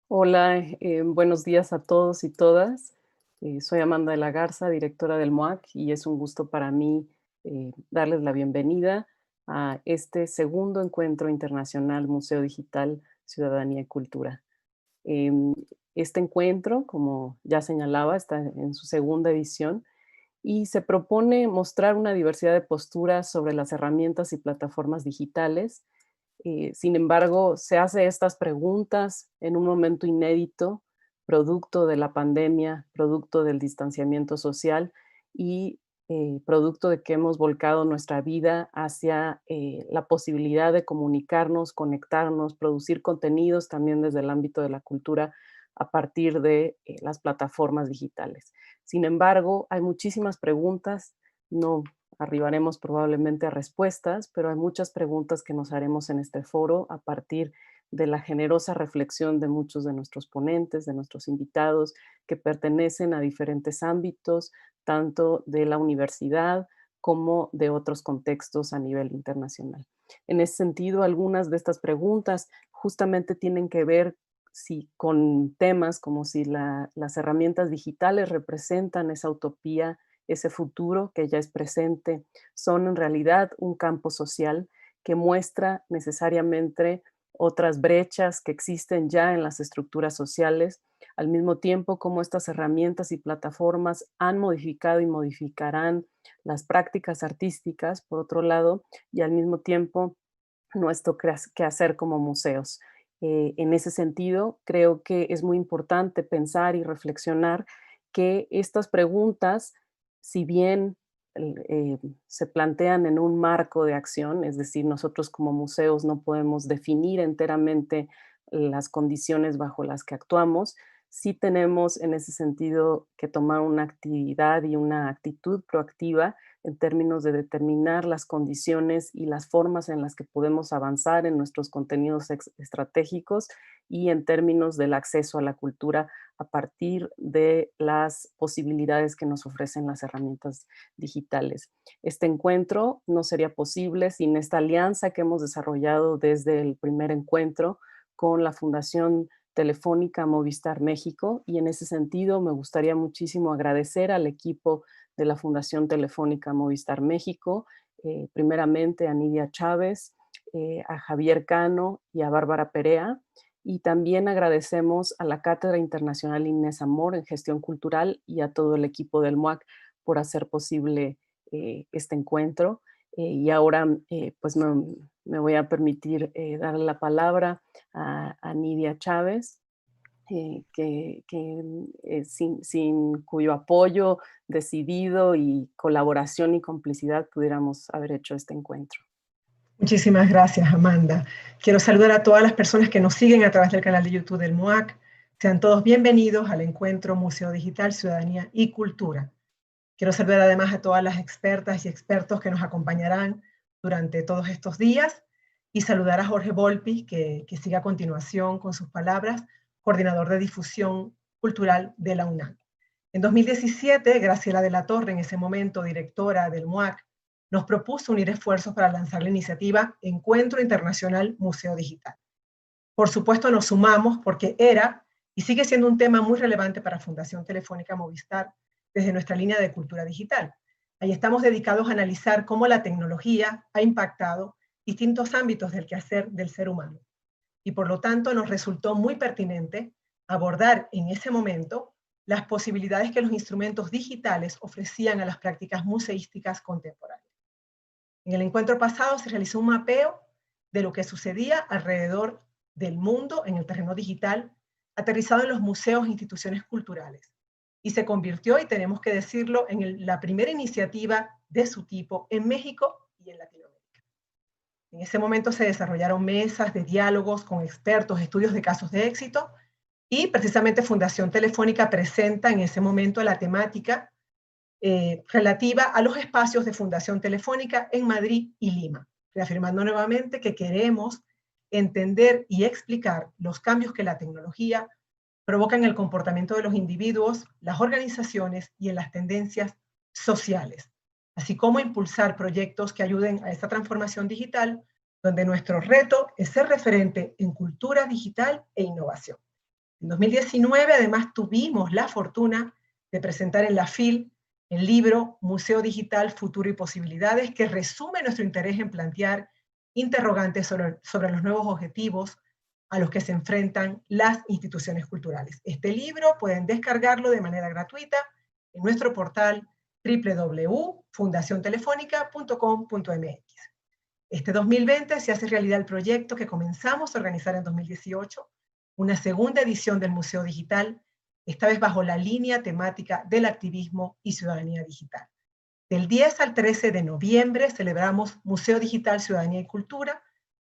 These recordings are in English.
Hola, buenos días a todos y todas. Soy Amanda de la Garza, directora del MUAC, y es un gusto para mí darles la bienvenida a este segundo encuentro internacional Museo Digital, Ciudadanía y Cultura. Em, este encuentro, como ya señalaba, está en su segunda edición y se propone mostrar una diversidad de posturas sobre las herramientas y plataformas digitales. Sin embargo, se hace estas preguntas en un momento inédito, producto de la pandemia, producto del distanciamiento social y producto de que hemos volcado nuestra vida hacia la posibilidad de comunicarnos, conectarnos, producir contenidos también desde el ámbito de la cultura a partir de las plataformas digitales. Sin embargo, hay muchísimas preguntas, no arribaremos probablemente a respuestas, pero hay muchas preguntas que nos haremos en este foro a partir de la generosa reflexión de muchos de nuestros ponentes, de nuestros invitados, que pertenecen a diferentes ámbitos, tanto de la universidad como de otros contextos a nivel internacional. En ese sentido, algunas de estas preguntas justamente tienen que ver con temas como si las herramientas digitales representan esa utopía, ese futuro que ya es presente, son en realidad un campo social que muestra necesariamente otras brechas que existen ya en las estructuras sociales, al mismo tiempo como estas herramientas y plataformas han modificado y modificarán las prácticas artísticas, por otro lado, y al mismo tiempo nuestro quehacer como museos. En ese sentido, creo que es muy importante pensar y reflexionar que estas preguntas, si bien se plantean en un marco de acción, es decir, nosotros como museos no podemos definir enteramente las condiciones bajo las que actuamos, sí tenemos en ese sentido que tomar una actividad y una actitud proactiva en términos de determinar las condiciones y las formas en las que podemos avanzar en nuestros contenidos estratégicos y en términos del acceso a la cultura a partir de las posibilidades que nos ofrecen las herramientas digitales. Este encuentro no sería posible sin esta alianza que hemos desarrollado desde el primer encuentro con la Fundación Telefónica Movistar México, y en ese sentido me gustaría muchísimo agradecer al equipo de la Fundación Telefónica Movistar México, primeramente a Nidia Chávez, a Javier Cano y a Bárbara Perea, y también agradecemos a la Cátedra Internacional Inés Amor en Gestión Cultural y a todo el equipo del MUAC por hacer posible este encuentro. Y ahora pues me voy a permitir darle la palabra a Nidia Chávez, sin cuyo apoyo decidido y colaboración y complicidad pudiéramos haber hecho este encuentro. Muchísimas gracias, Amanda. Quiero saludar a todas las personas que nos siguen a través del canal de YouTube del MUAC. Sean todos bienvenidos al encuentro Museo Digital, Ciudadanía y Cultura. Quiero saludar además a todas las expertas y expertos que nos acompañarán durante todos estos días y saludar a Jorge Volpi, que sigue a continuación con sus palabras, coordinador de difusión cultural de la UNAM. En 2017, Graciela de la Torre, en ese momento directora del MUAC, nos propuso unir esfuerzos para lanzar la iniciativa Encuentro Internacional Museo Digital. Por supuesto, nos sumamos porque era y sigue siendo un tema muy relevante para Fundación Telefónica Movistar desde nuestra línea de cultura digital. Ahí estamos dedicados a analizar cómo la tecnología ha impactado distintos ámbitos del quehacer del ser humano. Y por lo tanto nos resultó muy pertinente abordar en ese momento las posibilidades que los instrumentos digitales ofrecían a las prácticas museísticas contemporáneas. En el encuentro pasado se realizó un mapeo de lo que sucedía alrededor del mundo en el terreno digital, aterrizado en los museos e instituciones culturales. Y se convirtió, y tenemos que decirlo, en la primera iniciativa de su tipo en México y en Latinoamérica. En ese momento se desarrollaron mesas de diálogos con expertos, estudios de casos de éxito, y precisamente Fundación Telefónica presenta en ese momento la temática relativa a los espacios de Fundación Telefónica en Madrid y Lima, reafirmando nuevamente que queremos entender y explicar los cambios que la tecnología provoca en el comportamiento de los individuos, las organizaciones y en las tendencias sociales, así como impulsar proyectos que ayuden a esta transformación digital, donde nuestro reto es ser referente en cultura digital e innovación. En 2019, además, tuvimos la fortuna de presentar en la FIL el libro Museo Digital, Futuro y Posibilidades, que resume nuestro interés en plantear interrogantes sobre los nuevos objetivos a los que se enfrentan las instituciones culturales. Este libro pueden descargarlo de manera gratuita en nuestro portal www.fundaciontelefónica.com.mx. Este 2020 se hace realidad el proyecto que comenzamos a organizar en 2018, una segunda edición del Museo Digital, esta vez bajo la línea temática del activismo y ciudadanía digital. Del 10 al 13 de noviembre celebramos Museo Digital, Ciudadanía y Cultura.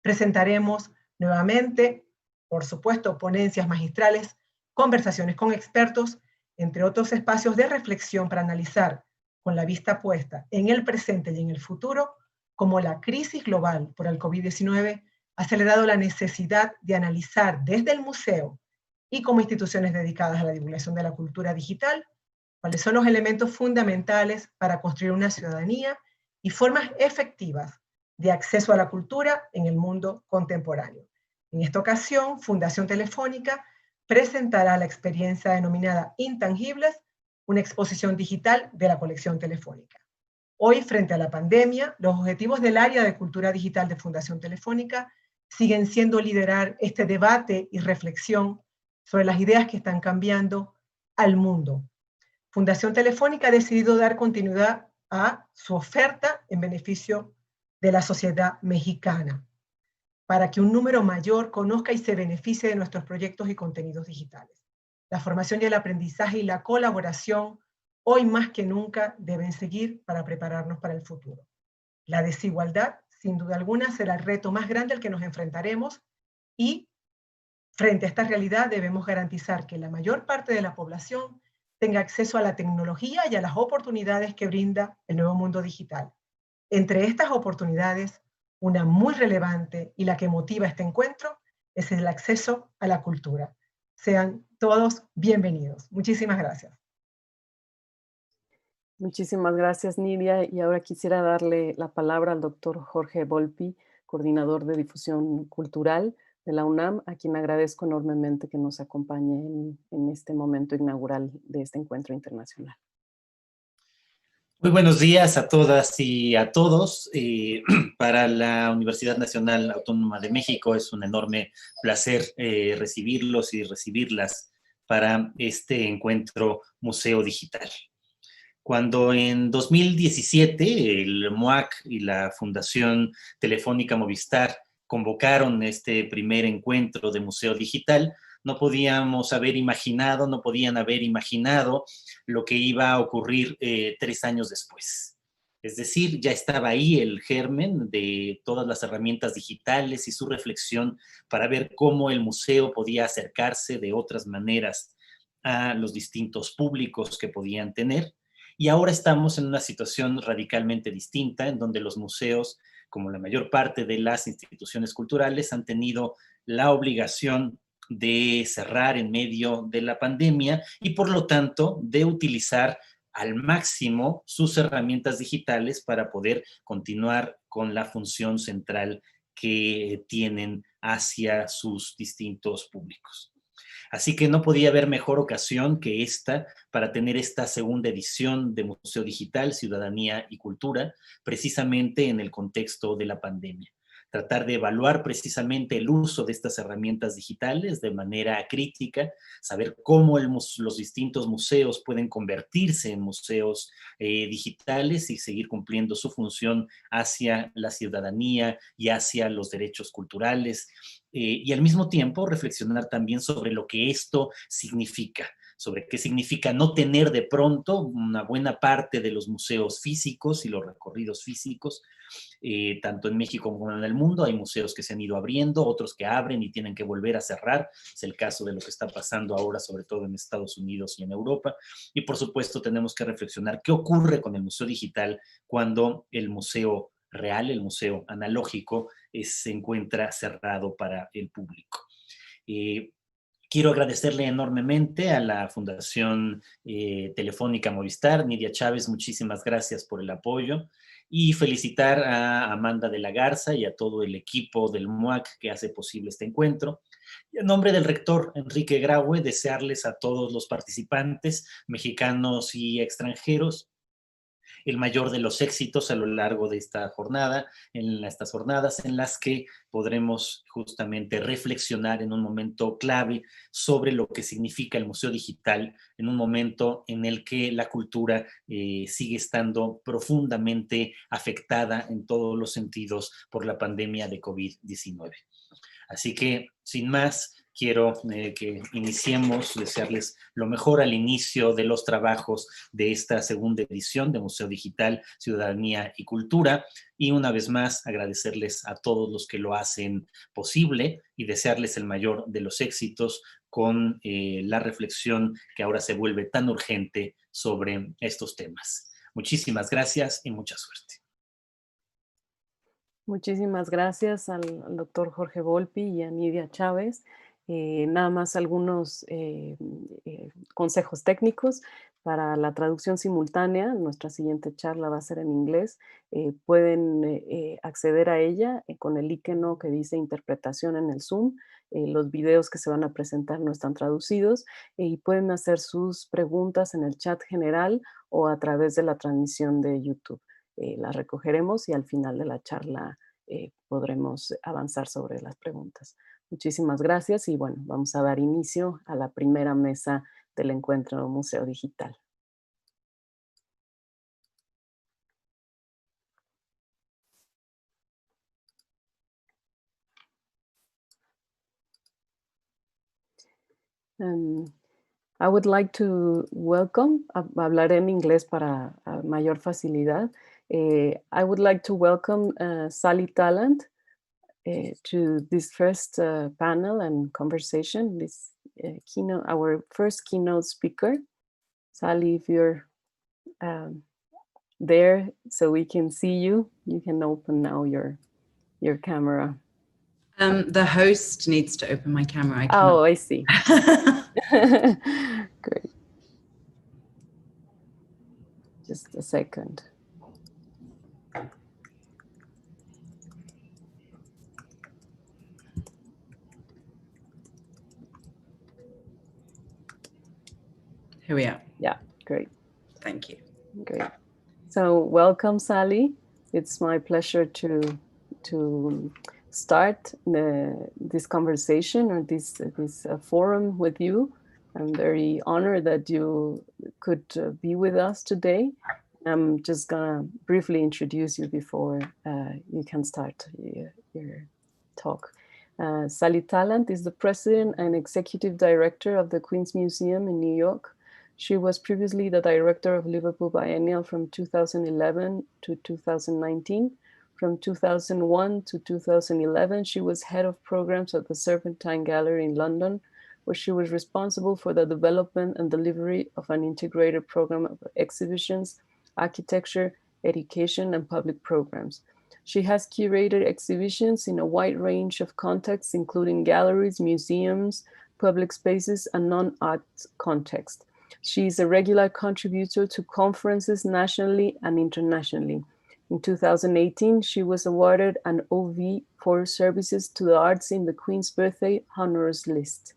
Presentaremos nuevamente, por supuesto, ponencias magistrales, conversaciones con expertos, entre otros espacios de reflexión para analizar con la vista puesta en el presente y en el futuro, cómo la crisis global por el COVID-19 ha acelerado la necesidad de analizar desde el museo y como instituciones dedicadas a la divulgación de la cultura digital, cuáles son los elementos fundamentales para construir una ciudadanía y formas efectivas de acceso a la cultura en el mundo contemporáneo. En esta ocasión, Fundación Telefónica presentará la experiencia denominada Intangibles, una exposición digital de la colección telefónica. Hoy, frente a la pandemia, los objetivos del área de cultura digital de Fundación Telefónica siguen siendo liderar este debate y reflexión sobre las ideas que están cambiando al mundo. Fundación Telefónica ha decidido dar continuidad a su oferta en beneficio de la sociedad mexicana, para que un número mayor conozca y se beneficie de nuestros proyectos y contenidos digitales. La formación y el aprendizaje y la colaboración, hoy más que nunca, deben seguir para prepararnos para el futuro. La desigualdad, sin duda alguna, será el reto más grande al que nos enfrentaremos y, frente a esta realidad, debemos garantizar que la mayor parte de la población tenga acceso a la tecnología y a las oportunidades que brinda el nuevo mundo digital. Entre estas oportunidades, una muy relevante y la que motiva este encuentro es el acceso a la cultura. Sean todos bienvenidos. Muchísimas gracias. Muchísimas gracias, Nidia. Y ahora quisiera darle la palabra al doctor Jorge Volpi, coordinador de difusión cultural de la UNAM, a quien agradezco enormemente que nos acompañe en este momento inaugural de este encuentro internacional. Muy buenos días a todas y a todos. Para la Universidad Nacional Autónoma de México es un enorme placer recibirlos y recibirlas para este encuentro Museo Digital. Cuando en 2017 el MUAC y la Fundación Telefónica Movistar convocaron este primer encuentro de Museo Digital, no podían haber imaginado lo que iba a ocurrir 3 años después. Es decir, ya estaba ahí el germen de todas las herramientas digitales y su reflexión para ver cómo el museo podía acercarse de otras maneras a los distintos públicos que podían tener. Y ahora estamos en una situación radicalmente distinta, en donde los museos, como la mayor parte de las instituciones culturales, han tenido la obligación de cerrar en medio de la pandemia y, por lo tanto, de utilizar al máximo sus herramientas digitales para poder continuar con la función central que tienen hacia sus distintos públicos. Así que no podía haber mejor ocasión que esta para tener esta segunda edición de Museo Digital, Ciudadanía y Cultura, precisamente en el contexto de la pandemia. Tratar de evaluar precisamente el uso de estas herramientas digitales de manera crítica, saber cómo los distintos museos pueden convertirse en museos digitales y seguir cumpliendo su función hacia la ciudadanía y hacia los derechos culturales, y al mismo tiempo reflexionar también sobre lo que esto significa, sobre qué significa no tener de pronto una buena parte de los museos físicos y los recorridos físicos, tanto en México como en el mundo. Hay museos que se han ido abriendo, otros que abren y tienen que volver a cerrar. Es el caso de lo que está pasando ahora, sobre todo en Estados Unidos y en Europa. Y por supuesto tenemos que reflexionar qué ocurre con el museo digital cuando el museo real, el museo analógico, se encuentra cerrado para el público. Quiero agradecerle enormemente a la Fundación Telefónica Movistar, Nidia Chávez, muchísimas gracias por el apoyo, y felicitar a Amanda de la Garza y a todo el equipo del MUAC que hace posible este encuentro. Y en nombre del rector Enrique Graue, desearles a todos los participantes, mexicanos y extranjeros, el mayor de los éxitos a lo largo de esta jornada, en estas jornadas en las que podremos justamente reflexionar en un momento clave sobre lo que significa el Museo Digital, en un momento en el que la cultura sigue estando profundamente afectada en todos los sentidos por la pandemia de COVID-19. Así que, sin más, quiero que iniciemos, desearles lo mejor al inicio de los trabajos de esta segunda edición de Museo Digital, Ciudadanía y Cultura. Y una vez más, agradecerles a todos los que lo hacen posible y desearles el mayor de los éxitos con la reflexión que ahora se vuelve tan urgente sobre estos temas. Muchísimas gracias y mucha suerte. Muchísimas gracias al doctor Jorge Volpi y a Nidia Chávez. Nada más algunos consejos técnicos para la traducción simultánea. Nuestra siguiente charla va a ser en inglés. Pueden acceder a ella con el icono que dice interpretación en el Zoom. Los videos que se van a presentar no están traducidos y pueden hacer sus preguntas en el chat general o a través de la transmisión de YouTube. Las recogeremos y al final de la charla podremos avanzar sobre las preguntas. Muchísimas gracias y bueno, vamos a dar inicio a la primera mesa del encuentro Museo Digital. I would like to welcome, hablaré en inglés para mayor facilidad. I would like to welcome Sally Talent to this first panel and conversation, this keynote, our first keynote speaker. Sally, if you're there so we can see you, you can open now your camera. The host needs to open my camera. Oh, I see. Great. Just a second. Here we are. Yeah, great. Thank you. Great. So welcome, Sally. It's my pleasure to start this conversation or this forum with you. I'm very honored that you could be with us today. I'm just gonna briefly introduce you before you can start your talk. Sally Talent is the president and executive director of the Queen's Museum in New York. She was previously the director of Liverpool Biennial from 2011 to 2019. From 2001 to 2011, she was head of programs at the Serpentine Gallery in London, where she was responsible for the development and delivery of an integrated program of exhibitions, architecture, education, and public programs. She has curated exhibitions in a wide range of contexts, including galleries, museums, public spaces, and non-art contexts. She is a regular contributor to conferences nationally and internationally. In 2018, she was awarded an OV for services to the arts in the Queen's Birthday Honours List.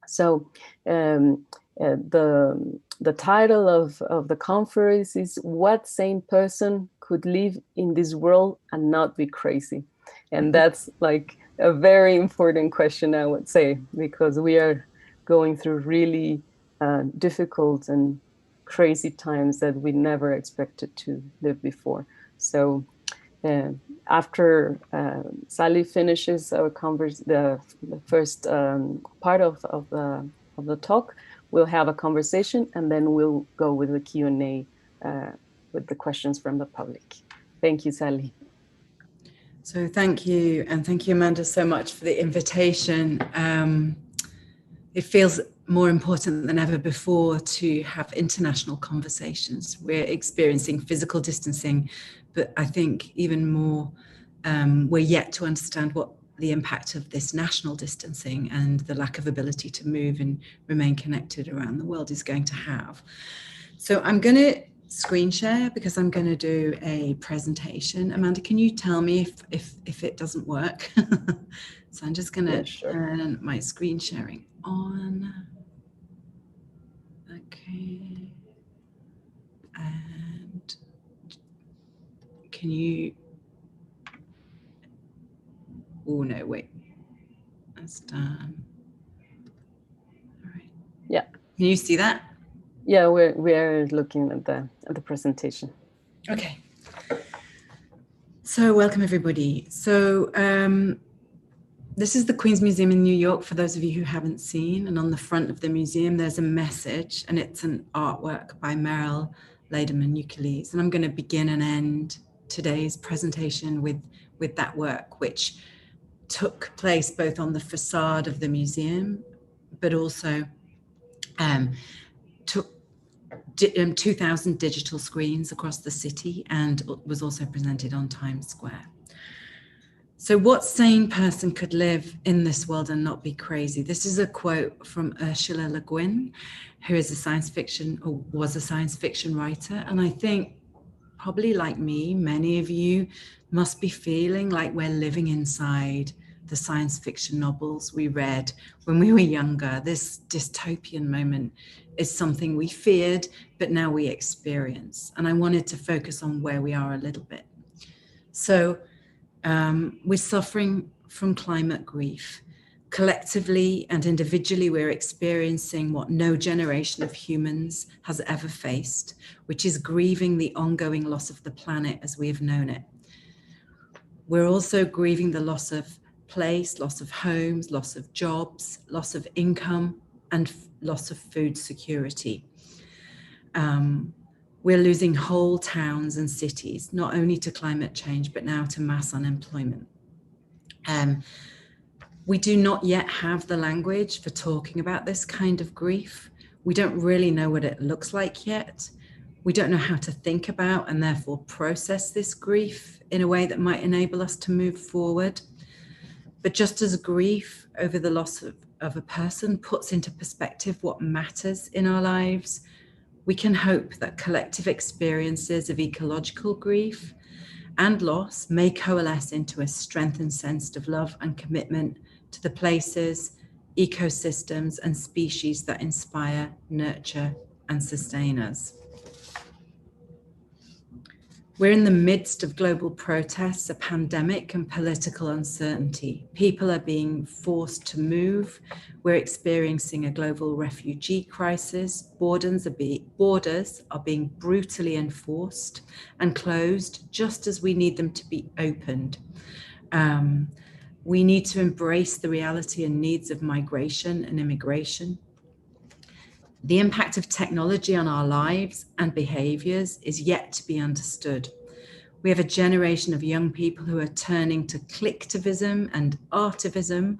So the title of the conference is "What Sane Person Could Live in This World and Not Be Crazy?" And that's like a very important question, I would say, because we are going through really difficult and crazy times that we never expected to live before. So after Sally finishes our the first part of the talk, we'll have a conversation and then we'll go with the Q&A with the questions from the public. Thank you, Sally. So thank you, and thank you, Amanda, so much for the invitation. It feels more important than ever before to have international conversations. We're experiencing physical distancing, but I think even more, we're yet to understand what the impact of this national distancing and the lack of ability to move and remain connected around the world is going to have. So I'm going to screen share because I'm going to do a presentation. Amanda, can you tell me if it doesn't work? So I'm just going to sure. turn my screen sharing on. Okay. And can you... Oh, no, wait. That's done. All right. Yeah. Can you see that? Yeah, we're looking at the presentation. Okay. So welcome, everybody. So this is the Queen's Museum in New York, for those of you who haven't seen. And on the front of the museum, there's a message, and it's an artwork by Meryl Lederman-Ukeles. And I'm going to begin and end today's presentation with that work, which took place both on the facade of the museum, but also took 2,000 digital screens across the city and was also presented on Times Square. So what sane person could live in this world and not be crazy? This is a quote from Ursula Le Guin, who is a science fiction, or was a science fiction writer. And I think probably like me, many of you must be feeling like we're living inside the science fiction novels we read when we were younger. This dystopian moment is something we feared, but now we experience. And I wanted to focus on where we are a little bit. So we're suffering from climate grief. Collectively and individually, we're experiencing what no generation of humans has ever faced, which is grieving the ongoing loss of the planet as we have known it. We're also grieving the loss of place, loss of homes, loss of jobs, loss of income, and loss of food security. We're losing whole towns and cities, not only to climate change, but now to mass unemployment. We do not yet have the language for talking about this kind of grief. We don't really know what it looks like yet. We don't know how to think about and therefore process this grief in a way that might enable us to move forward. But just as grief over the loss of a person puts into perspective what matters in our lives, we can hope that collective experiences of ecological grief and loss may coalesce into a strengthened sense of love and commitment to the places, ecosystems, and species that inspire, nurture, and sustain us. We're in the midst of global protests, a pandemic, and political uncertainty. People are being forced to move. We're experiencing a global refugee crisis. Borders are being brutally enforced and closed just as we need them to be opened. We need to embrace the reality and needs of migration and immigration. The impact of technology on our lives and behaviors is yet to be understood. We have a generation of young people who are turning to clicktivism and artivism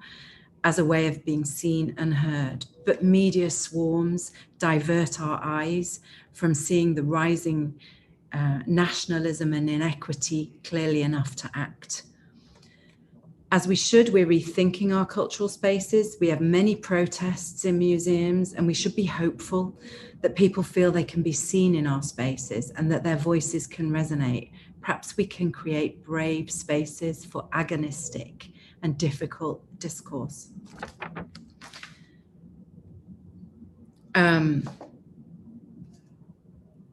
as a way of being seen and heard. But media swarms divert our eyes from seeing the rising nationalism and inequity clearly enough to act. As we should, we're rethinking our cultural spaces. We have many protests in museums, and we should be hopeful that people feel they can be seen in our spaces and that their voices can resonate. Perhaps we can create brave spaces for agonistic and difficult discourse.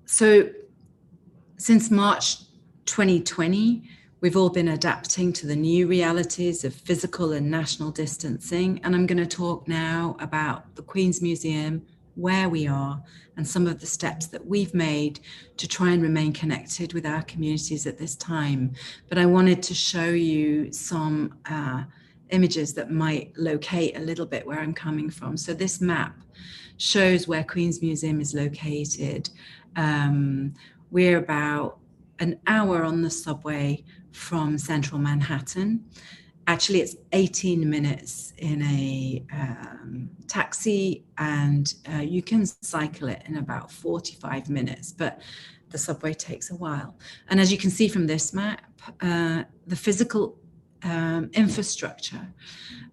So since March 2020, we've all been adapting to the new realities of physical and national distancing. And I'm going to talk now about the Queen's Museum, where we are, and some of the steps that we've made to try and remain connected with our communities at this time. But I wanted to show you some images that might locate a little bit where I'm coming from. So this map shows where Queen's Museum is located. We're about an hour on the subway from central Manhattan. Actually, it's 18 minutes in a taxi, and you can cycle it in about 45 minutes, but the subway takes a while. And as you can see from this map, the physical infrastructure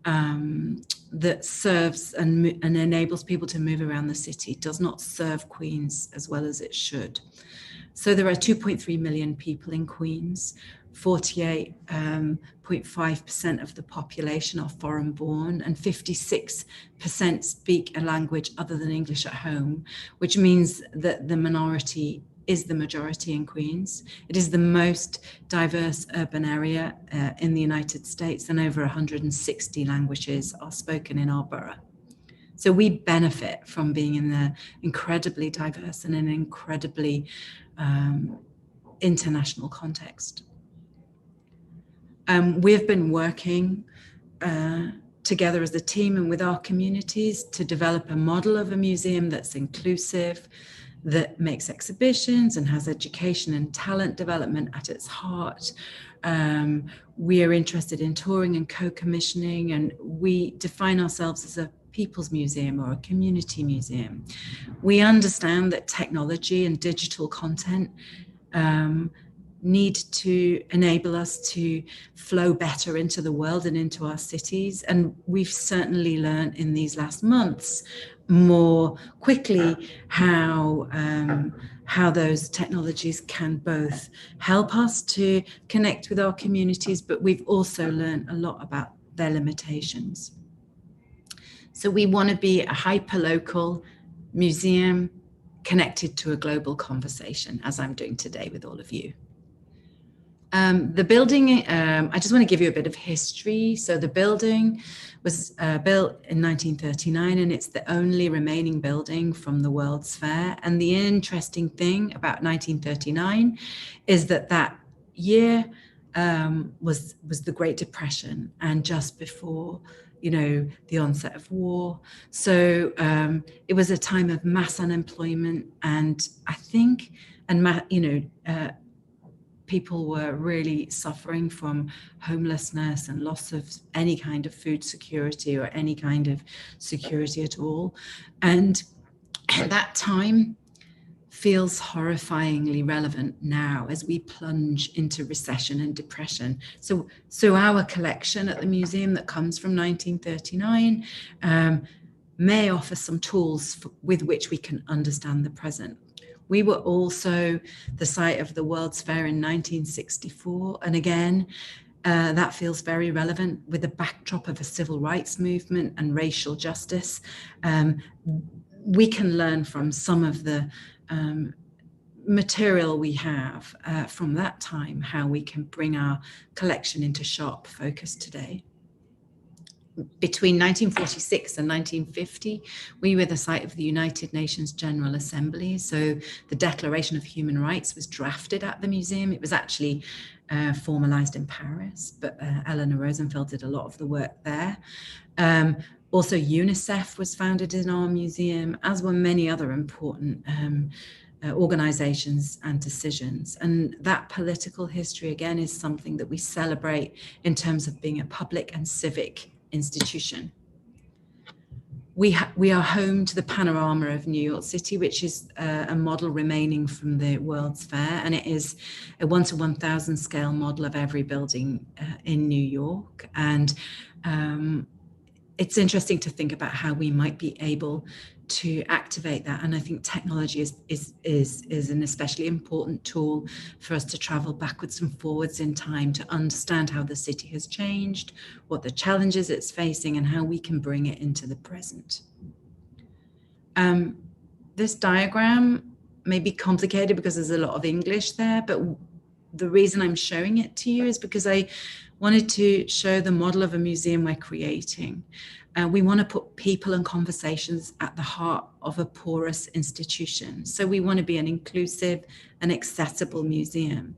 that serves and enables people to move around the city does not serve Queens as well as it should. So there are 2.3 million people in Queens. 48.5% of the population are foreign born, and 56% speak a language other than English at home, which means that the minority is the majority in Queens. It is the most diverse urban area in the United States, and over 160 languages are spoken in our borough. So we benefit from being in the incredibly diverse and an incredibly international context. We've been working together as a team and with our communities to develop a model of a museum that's inclusive, that makes exhibitions and has education and talent development at its heart. We are interested in touring and co-commissioning, and we define ourselves as a people's museum or a community museum. We understand that technology and digital content need to enable us to flow better into the world and into our cities. And we've certainly learned in these last months more quickly how those technologies can both help us to connect with our communities, but we've also learned a lot about their limitations. So we want to be a hyperlocal museum connected to a global conversation, as I'm doing today with all of you. The building, I just want to give you a bit of history. So the building was built in 1939, and it's the only remaining building from the World's Fair. And the interesting thing about 1939 is that year was the Great Depression, and just before, you know, the onset of war. So it was a time of mass unemployment, and I think, people were really suffering from homelessness and loss of any kind of food security or any kind of security at all. And at that time feels horrifyingly relevant now as we plunge into recession and depression. So our collection at the museum that comes from 1939 may offer some tools with which we can understand the present. We were also the site of the World's Fair in 1964. And again, that feels very relevant with the backdrop of a civil rights movement and racial justice. We can learn from some of the material we have from that time, how we can bring our collection into sharp focus today. Between 1946 and 1950, we were the site of the United Nations General Assembly. So the Declaration of Human Rights was drafted at the museum. It was actually formalized in Paris, but Eleanor Rosenfeld did a lot of the work there. Also, UNICEF was founded in our museum, as were many other important organizations and decisions. And that political history, again, is something that we celebrate in terms of being a public and civic institution. We are home to the panorama of New York City, which is a model remaining from the World's Fair, and it is a 1 to 1,000 scale model of every building in New York. And it's interesting to think about how we might be able to activate that. And I think technology is an especially important tool for us to travel backwards and forwards in time to understand how the city has changed, what the challenges it's facing, and how we can bring it into the present. This diagram may be complicated because there's a lot of English there, but the reason I'm showing it to you is because I wanted to show the model of a museum we're creating. We want to put people and conversations at the heart of a porous institution. So we want to be an inclusive and accessible museum.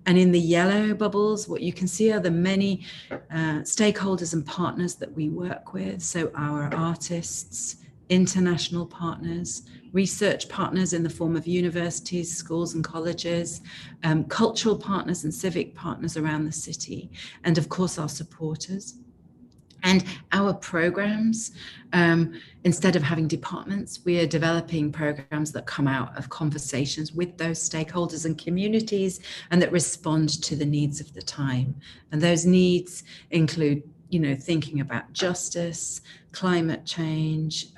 And in the yellow bubbles, what you can see are the many stakeholders and partners that we work with. So our artists, international partners, research partners in the form of universities, schools and colleges, cultural partners and civic partners around the city, and of course our supporters. And our programs, instead of having departments, we are developing programs that come out of conversations with those stakeholders and communities and that respond to the needs of the time. And those needs include, thinking about justice, climate change,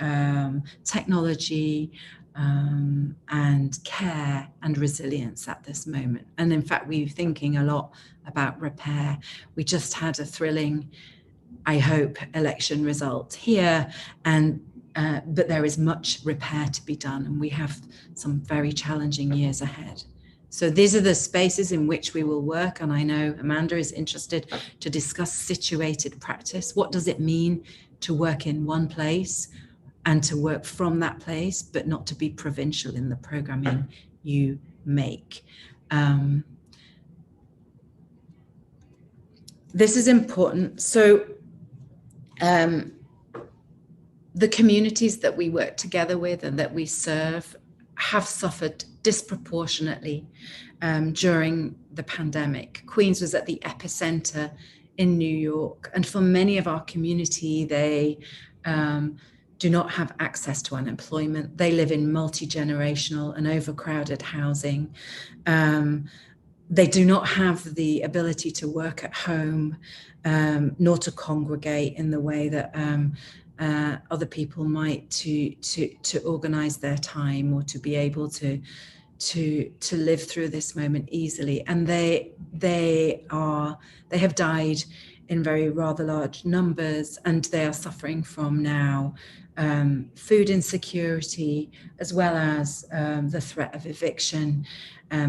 technology, and care and resilience at this moment. And in fact, we're thinking a lot about repair. We just had a thrilling, I hope, election result here, and but there is much repair to be done, and we have some very challenging years ahead. So these are the spaces in which we will work, and I know Amanda is interested to discuss situated practice. What does it mean to work in one place and to work from that place, but not to be provincial in the programming you make? This is important. So the communities that we work together with and that we serve have suffered disproportionately during the pandemic. Queens was at the epicenter in New York, and for many of our community, they do not have access to unemployment. They live in multi-generational and overcrowded housing. They do not have the ability to work at home, nor to congregate in the way that other people might to organize their time or to be able to live through this moment easily. And they have died in very rather large numbers, and they are suffering from now food insecurity, as well as the threat of eviction,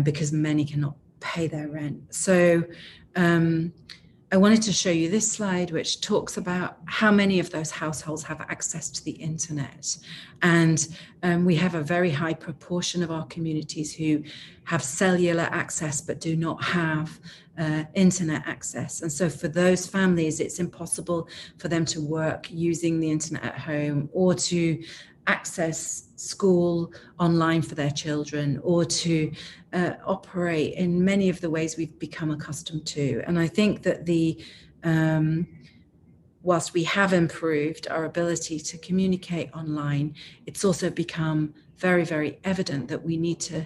because many cannot pay their rent. So I wanted to show you this slide, which talks about how many of those households have access to the internet. And we have a very high proportion of our communities who have cellular access but do not have internet access. And so for those families, it's impossible for them to work using the internet at home, or to access school online for their children, or to operate in many of the ways we've become accustomed to. And I think that whilst we have improved our ability to communicate online, it's also become very, very evident that we need to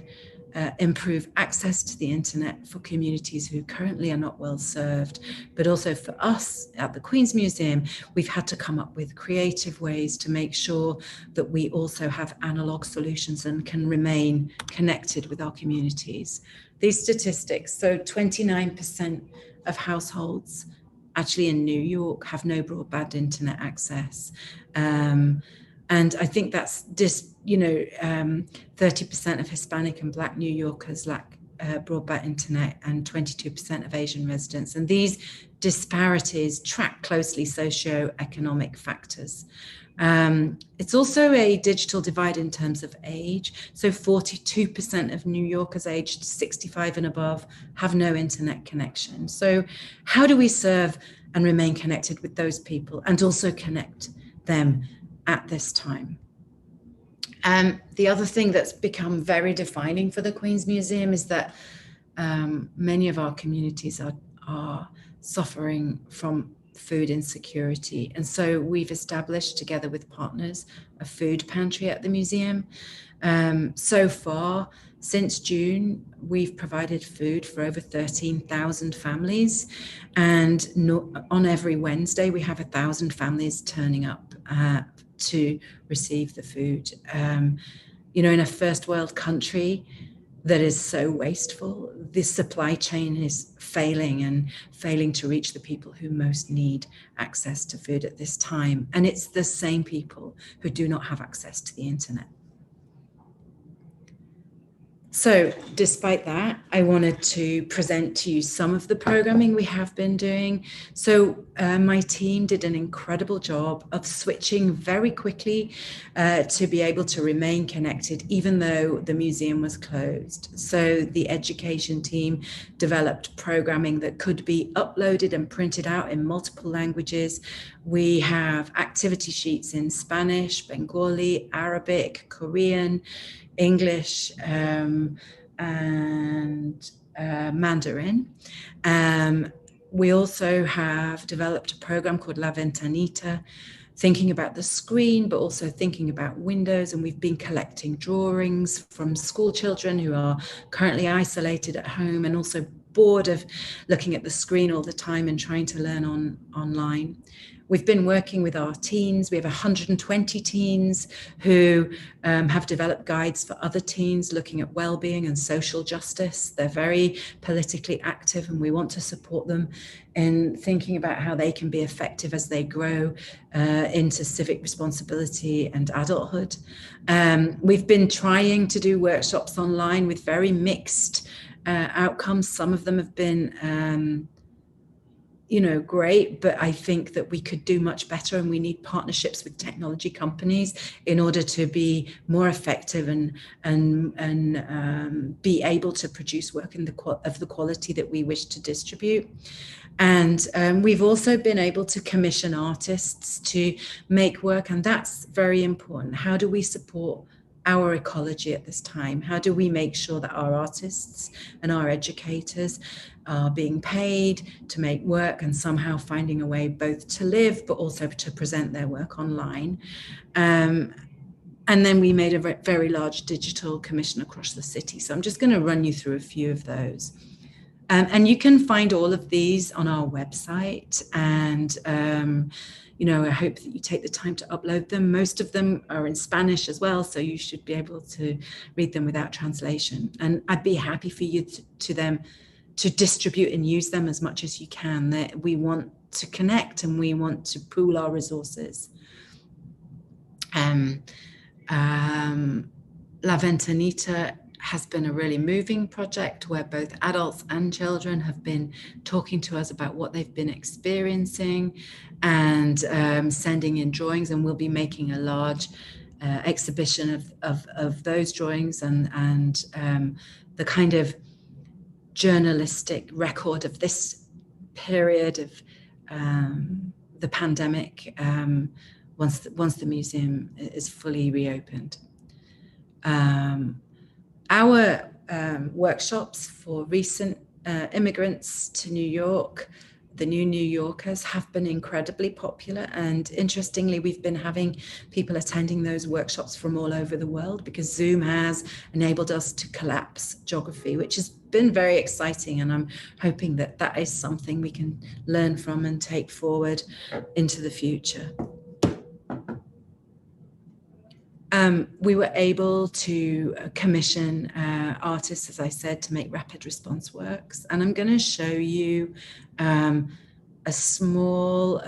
improve access to the internet for communities who currently are not well served. But also for us at the Queen's Museum, we've had to come up with creative ways to make sure that we also have analog solutions and can remain connected with our communities. These statistics, so 29% of households actually in New York have no broadband internet access. And I think that's just, 30% of Hispanic and Black New Yorkers lack broadband internet, and 22% of Asian residents. And these disparities track closely socioeconomic factors. It's also a digital divide in terms of age. So 42% of New Yorkers aged 65 and above have no internet connection. So how do we serve and remain connected with those people and also connect them at this time? The other thing that's become very defining for the Queen's Museum is that many of our communities are suffering from food insecurity. And so we've established, together with partners, a food pantry at the museum. So far, since June, we've provided food for over 13,000 families. And on every Wednesday, we have 1,000 families turning up to receive the food. In a first world country that is so wasteful, this supply chain is failing to reach the people who most need access to food at this time. And it's the same people who do not have access to the internet. So despite that, I wanted to present to you some of the programming we have been doing. So my team did an incredible job of switching very quickly to be able to remain connected, even though the museum was closed. So the education team developed programming that could be uploaded and printed out in multiple languages. We have activity sheets in Spanish, Bengali, Arabic, Korean, English, and Mandarin. We also have developed a program called La Ventanita, thinking about the screen, but also thinking about windows. And we've been collecting drawings from school children who are currently isolated at home and also bored of looking at the screen all the time and trying to learn online. We've been working with our teens. We have 120 teens who have developed guides for other teens looking at well-being and social justice. They're very politically active, and we want to support them in thinking about how they can be effective as they grow into civic responsibility and adulthood. We've been trying to do workshops online with very mixed outcomes. Some of them have been great, but I think that we could do much better, and we need partnerships with technology companies in order to be more effective and be able to produce work of the quality that we wish to distribute. And we've also been able to commission artists to make work, and that's very important. How do we support our ecology at this time? How do we make sure that our artists and our educators are being paid to make work and somehow finding a way both to live but also to present their work online? And then we made a very large digital commission across the city. So I'm just going to run you through a few of those. And you can find all of these on our website, and I hope that you take the time to upload them. Most of them are in Spanish as well, so you should be able to read them without translation. And I'd be happy for you to distribute and use them as much as you can. That we want to connect and we want to pool our resources. La Ventanita has been a really moving project where both adults and children have been talking to us about what they've been experiencing and sending in drawings, and we'll be making a large exhibition of those drawings and the kind of journalistic record of this period of the pandemic once the museum is fully reopened. Our workshops for recent immigrants to New York, the new New Yorkers, have been incredibly popular. And interestingly, we've been having people attending those workshops from all over the world because Zoom has enabled us to collapse geography, which has been very exciting. And I'm hoping that that is something we can learn from and take forward into the future. We were able to commission artists, as I said, to make rapid response works. And I'm going to show you a small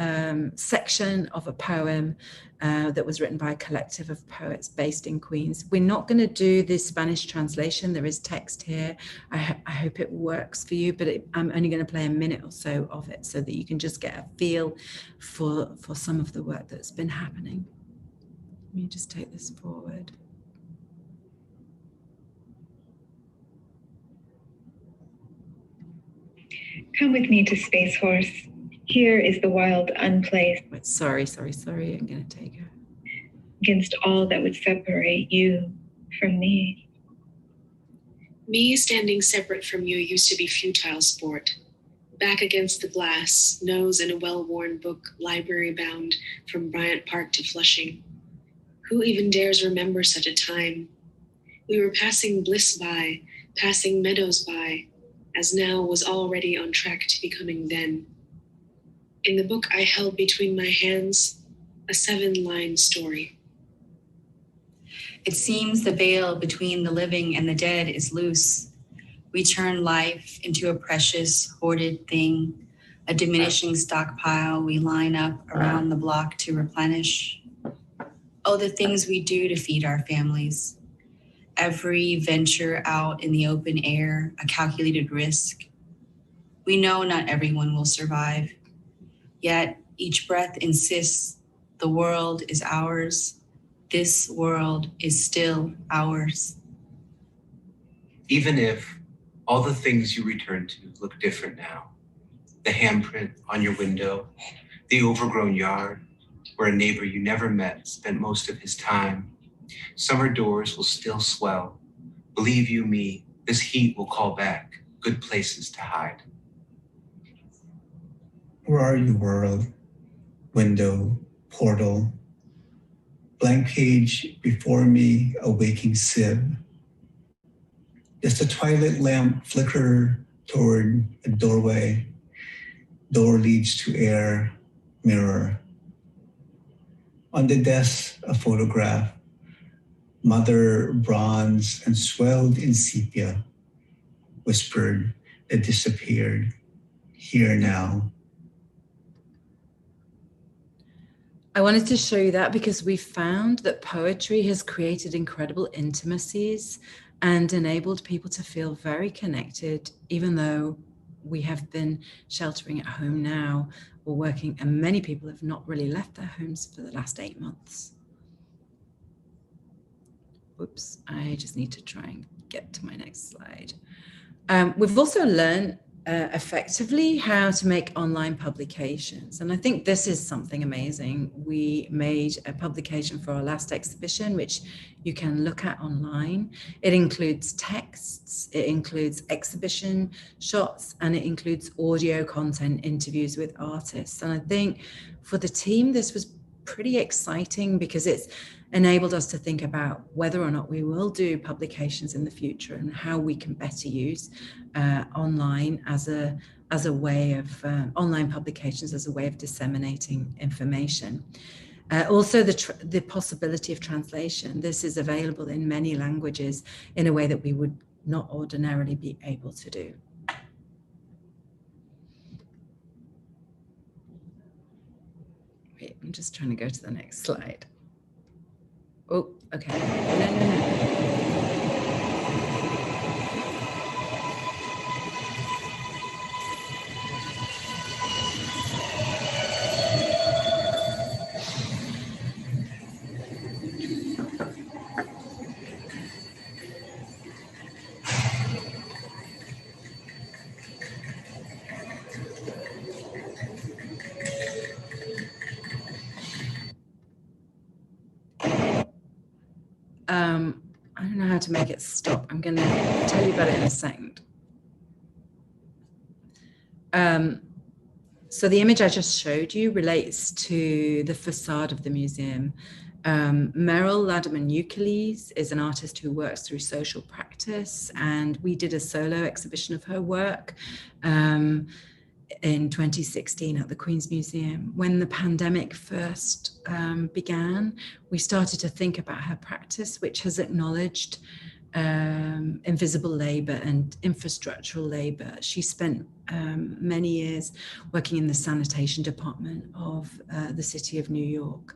section of a poem that was written by a collective of poets based in Queens. We're not going to do the Spanish translation. There is text here. I hope it works for you, but I'm only going to play a minute or so of it so that you can just get a feel for some of the work that's been happening. Let me just take this forward. Come with me to Space Horse. Here is the wild unplaced. Wait, sorry. I'm going to take her. Against all that would separate you from me. Me standing separate from you used to be futile sport. Back against the glass, nose in a well-worn book, library bound from Bryant Park to Flushing. Who even dares remember such a time? We were passing bliss by, passing meadows by, as now was already on track to becoming then. In the book I held between my hands, a 7-line story. It seems the veil between the living and the dead is loose. We turn life into a precious, hoarded thing, a diminishing stockpile we line up around the block to replenish. Oh, the things we do to feed our families. Every venture out in the open air, a calculated risk. We know not everyone will survive, yet each breath insists the world is ours. This world is still ours. Even if all the things you return to look different now, the handprint on your window, the overgrown yard, where a neighbor you never met spent most of his time. Summer doors will still swell. Believe you me, this heat will call back good places to hide. Where are you, world? Window, portal, blank page before me, a waking sieve. Just a twilight lamp flicker toward a doorway. Door leads to air, mirror, On the desk, a photograph, mother bronze and swelled in sepia, whispered that disappeared, here now. I wanted to show you that because we found that poetry has created incredible intimacies and enabled people to feel very connected, even though we have been sheltering at home now or working, and many people have not really left their homes for the last 8 months. Oops, I just need to try and get to my next slide. We've also learned effectively how to make online publications. And I think this is something amazing. We made a publication for our last exhibition, which you can look at online. It includes texts, it includes exhibition shots, and it includes audio content, interviews with artists. And I think for the team, this was pretty exciting because it's enabled us to think about whether or not we will do publications in the future and how we can better use online as a way of online publications as a way of disseminating information. Also the possibility of translation. This is available in many languages in a way that we would not ordinarily be able to do. Wait, I'm just trying to go to the next slide. Oh, okay. No. I don't know how to make it stop. I'm going to tell you about it in a second. So the image I just showed you relates to the facade of the museum. Meryl Latimer-Nucleus is an artist who works through social practice, and we did a solo exhibition of her work in 2016 at the Queen's Museum. When the pandemic first began, we started to think about her practice, which has acknowledged invisible labor and infrastructural labor. She spent many years working in the sanitation department of the city of New York.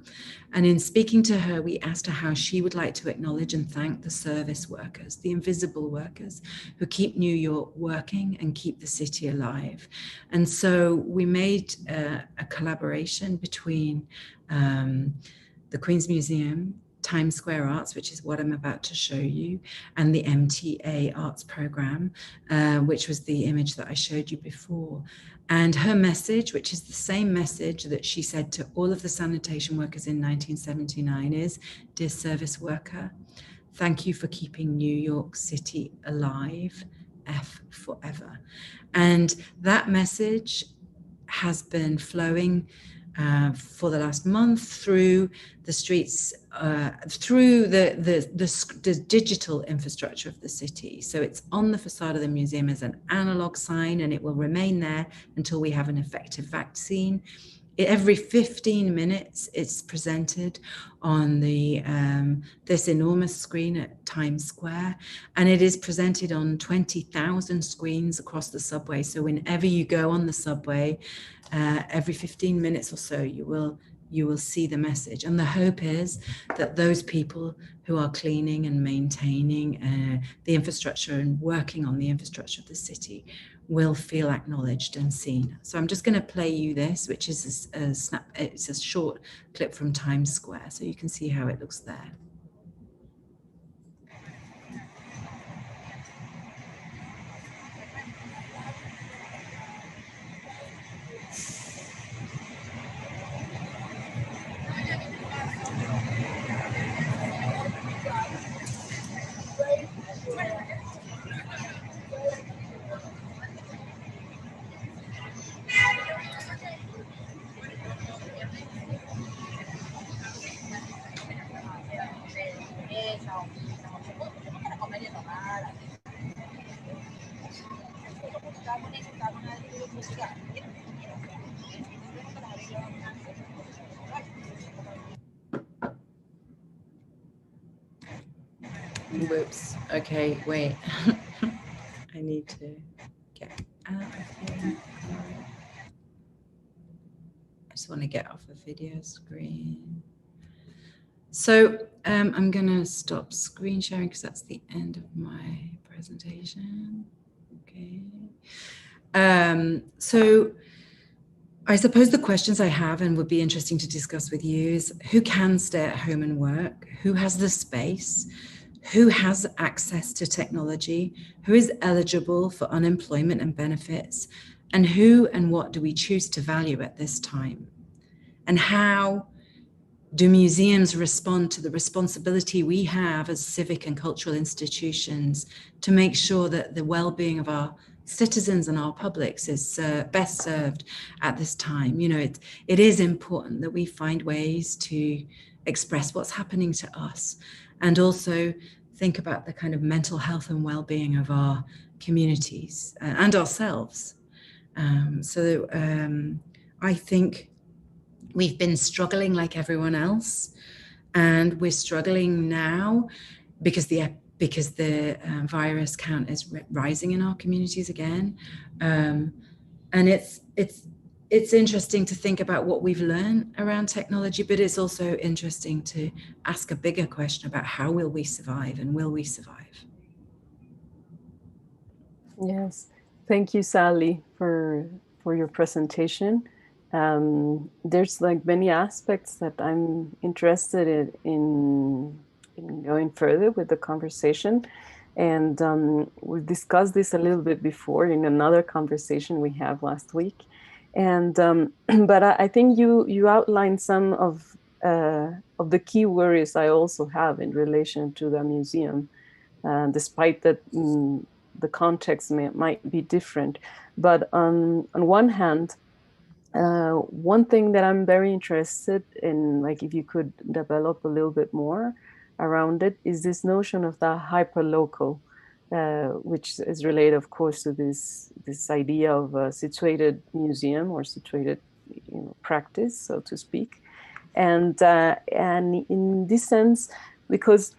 And in speaking to her, we asked her how she would like to acknowledge and thank the service workers, the invisible workers who keep New York working and keep the city alive. And so we made a collaboration between the Queen's Museum, Times Square Arts, which is what I'm about to show you, and the MTA Arts Program, which was the image that I showed you before. And her message, which is the same message that she said to all of the sanitation workers in 1979, is, "Dear service worker, thank you for keeping New York City alive, F forever." And that message has been flowing for the last month through the streets, through the digital infrastructure of the city. So it's on the facade of the museum as an analog sign, and it will remain there until we have an effective vaccine. Every 15 minutes, it's presented on the this enormous screen at Times Square, and it is presented on 20,000 screens across the subway. So whenever you go on the subway, every 15 minutes or so, you will see the message. And the hope is that those people who are cleaning and maintaining the infrastructure and working on the infrastructure of the city will feel acknowledged and seen. So I'm just going to play you this, which is it's a short clip from Times Square, so you can see how it looks there. Whoops. Okay, wait. I need to get out of here. I just want to get off the video screen. So I'm going to stop screen sharing because that's the end of my presentation. Okay. So I suppose the questions I have and would be interesting to discuss with you is who can stay at home and work? Who has the space? Who has access to technology? Who is eligible for unemployment and benefits? And who and what do we choose to value at this time? And how do museums respond to the responsibility we have as civic and cultural institutions to make sure that the well-being of our citizens and our publics is best served at this time? You know, it is important that we find ways to express what's happening to us and also think about the kind of mental health and well-being of our communities and ourselves. I think we've been struggling like everyone else, and we're struggling now because the virus count is rising in our communities again, and it's interesting to think about what we've learned around technology, but it's also interesting to ask a bigger question about how will we survive and will we survive? Yes, thank you, Sally, for your presentation. There's like many aspects that I'm interested in going further with the conversation. And we discussed this a little bit before in another conversation we had last week. And but I think you outlined some of the key worries I also have in relation to the museum, despite that the context might be different. But on one hand, one thing that I'm very interested in, like if you could develop a little bit more around it, is this notion of the hyperlocal, which is related, of course, to this idea of a situated museum or situated, practice, so to speak. And in this sense, because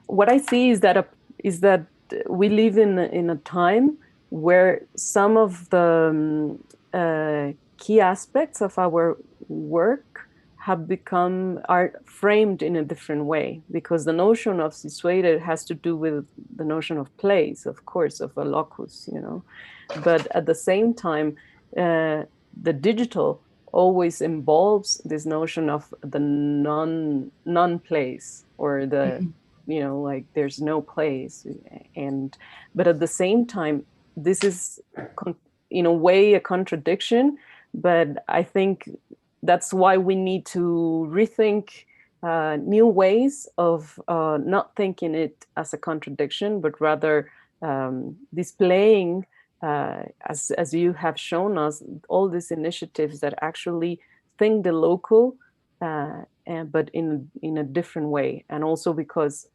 what I see is that we live in a time where some of the key aspects of our work are framed in a different way, because the notion of situated has to do with the notion of place, of course, of a locus, but at the same time, the digital always involves this notion of the non-place, or the like there's no place, but at the same time, this is in a way a contradiction. But I think that's why we need to rethink new ways of not thinking it as a contradiction, but rather displaying, as you have shown us, all these initiatives that actually think the local, but in a different way. And also because,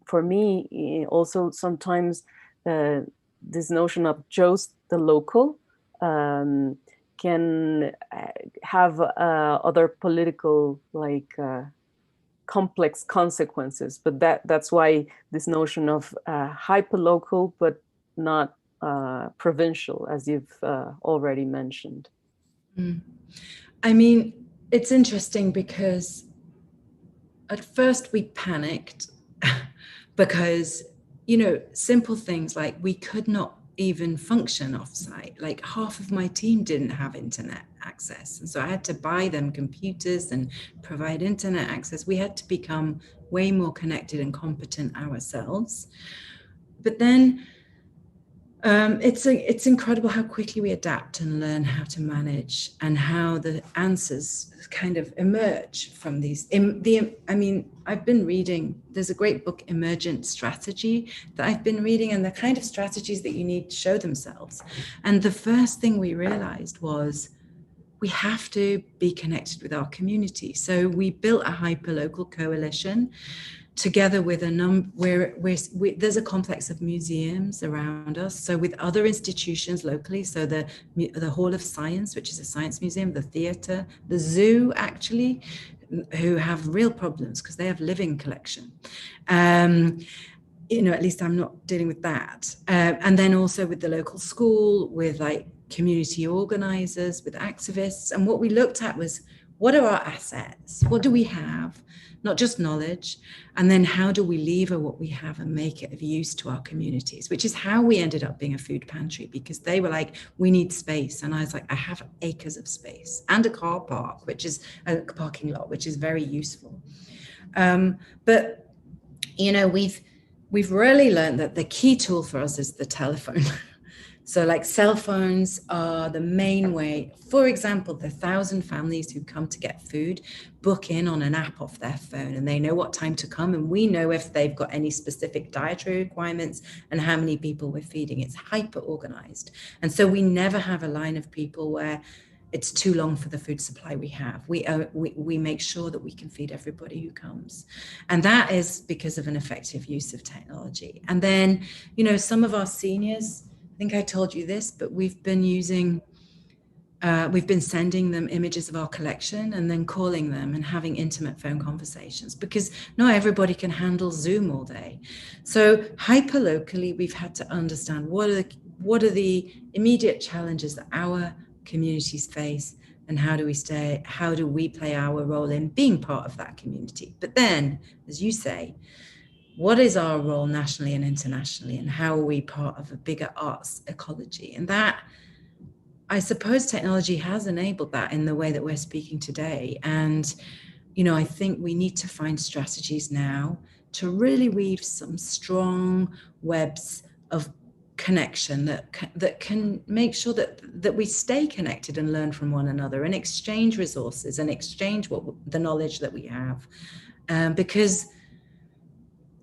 for me, also sometimes this notion of just the local can have other political, complex consequences. But that's why this notion of hyperlocal, but not provincial, as you've already mentioned. I mean, it's interesting because at first we panicked because, simple things like we could not even function offsite. Like half of my team didn't have internet access. And so I had to buy them computers and provide internet access. We had to become way more connected and competent ourselves. But then it's incredible how quickly we adapt and learn how to manage, and how the answers kind of emerge from these. I've been reading, there's a great book, Emergent Strategy, that I've been reading, and the kind of strategies that you need to show themselves. And the first thing we realized was we have to be connected with our community. So we built a hyperlocal coalition together with there's a complex of museums around us. So with other institutions locally, so the Hall of Science, which is a science museum, the theater, the zoo, actually, who have real problems because they have living collection. at least I'm not dealing with that. And then also with the local school, with like community organizers, with activists. And what we looked at was, what are our assets? What do we have? Not just knowledge. And then how do we lever what we have and make it of use to our communities, which is how we ended up being a food pantry, because they were like, we need space. And I was like, I have acres of space and a car park, which is a parking lot, which is very useful. But, we've really learned that the key tool for us is the telephone. So like cell phones are the main way. For example, the 1,000 families who come to get food book in on an app off their phone, and they know what time to come. And we know if they've got any specific dietary requirements and how many people we're feeding. It's hyper organized. And so we never have a line of people where it's too long for the food supply we have. We make sure that we can feed everybody who comes. And that is because of an effective use of technology. And then, some of our seniors, I think I told you this, but we've been sending them images of our collection and then calling them and having intimate phone conversations, because not everybody can handle Zoom all day. So hyper locally, we've had to understand what are the immediate challenges that our communities face, and how do we play our role in being part of that community. But then, as you say, what is our role nationally and internationally, and how are we part of a bigger arts ecology? And that, I suppose, technology has enabled that in the way that we're speaking today. And, I think we need to find strategies now to really weave some strong webs of connection that can make sure that we stay connected and learn from one another and exchange resources and exchange the knowledge that we have. Because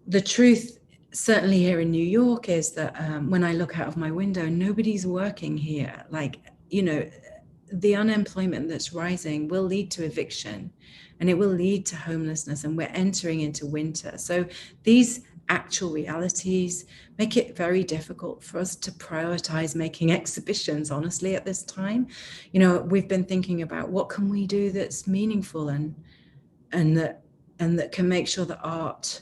the truth, certainly here in New York, is that when I look out of my window, nobody's working here. Like, the unemployment that's rising will lead to eviction, and it will lead to homelessness, and we're entering into winter. So these actual realities make it very difficult for us to prioritize making exhibitions, honestly, at this time. We've been thinking about what can we do that's meaningful and that can make sure that art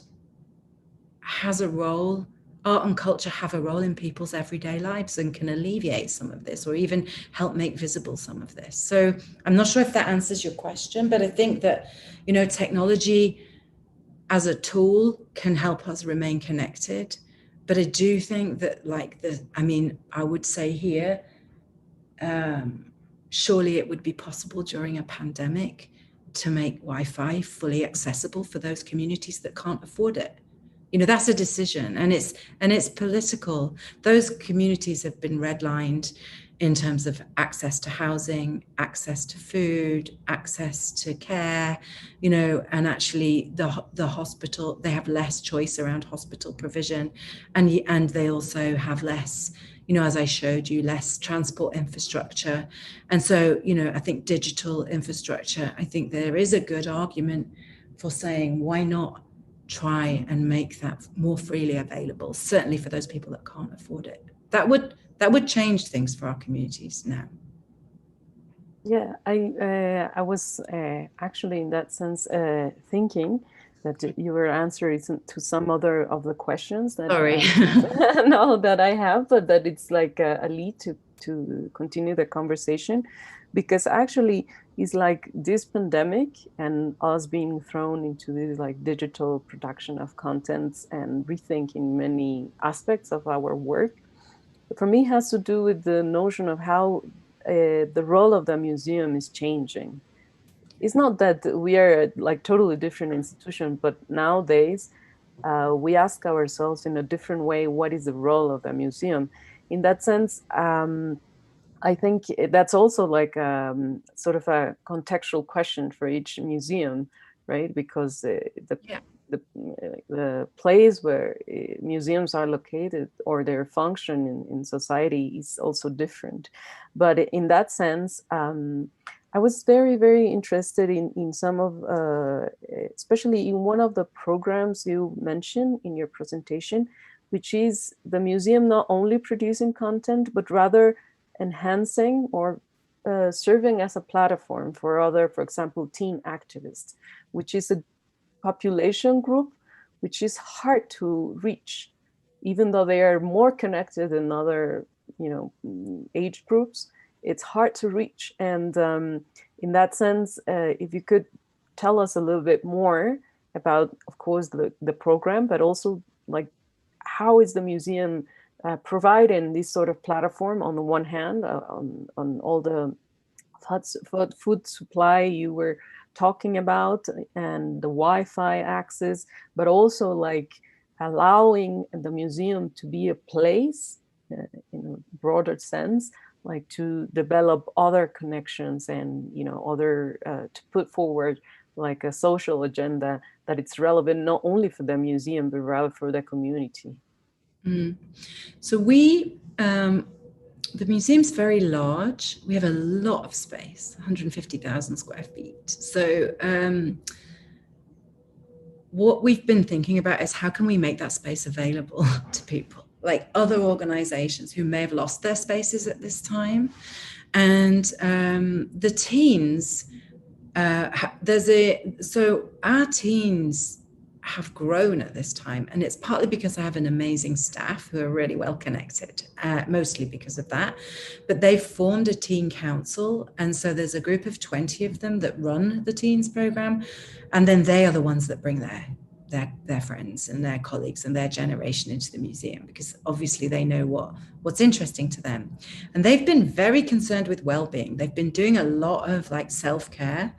and culture have a role in people's everyday lives and can alleviate some of this, or even help make visible some of this. So I'm not sure if that answers your question, but I think that, technology as a tool can help us remain connected. But I do think that I would say here, surely it would be possible during a pandemic to make Wi-Fi fully accessible for those communities that can't afford it. That's a decision, and it's political. Those communities have been redlined in terms of access to housing, access to food, access to care, and actually the hospital, they have less choice around hospital provision, and they also have less, as I showed you, less transport infrastructure. And so, I think digital infrastructure, I think there is a good argument for saying, why not try and make that more freely available, certainly for those people that can't afford it. That would change things for our communities now. Yeah, I was actually in that sense thinking that you were answering to some other of the questions that no, that I have, but that it's like a lead to continue the conversation, because actually it's like this pandemic and us being thrown into this like digital production of contents and rethinking many aspects of our work, for me has to do with the notion of how the role of the museum is changing. It's not that we are like totally different institution, but nowadays we ask ourselves in a different way, what is the role of the museum? In that sense, I think that's also like sort of a contextual question for each museum, right? Because the place where museums are located or their function in society is also different. But in that sense, I was very, very interested in some of, especially in one of the programs you mentioned in your presentation, which is the museum not only producing content, but rather enhancing or serving as a platform for other, for example, teen activists, which is a population group which is hard to reach even though they are more connected than other, age groups, it's hard to reach. And in that sense, if you could tell us a little bit more about, of course, the program, but also like how is the museum providing this sort of platform on the one hand, on all the food supply you were talking about and the Wi-Fi access, but also like allowing the museum to be a place in a broader sense, like to develop other connections and other to put forward like a social agenda that it's relevant not only for the museum but rather for the community. So we the museum's very large. We have a lot of space, 150,000 square feet. So what we've been thinking about is how can we make that space available to people, like other organizations who may have lost their spaces at this time. And the teens, so our teens have grown at this time, and it's partly because I have an amazing staff who are really well connected, mostly because of that, but they've formed a teen council, and so there's a group of 20 of them that run the teens program, and then they are the ones that bring their friends and their colleagues and their generation into the museum, because obviously they know what's interesting to them. And they've been very concerned with well-being. They've been doing a lot of like self-care,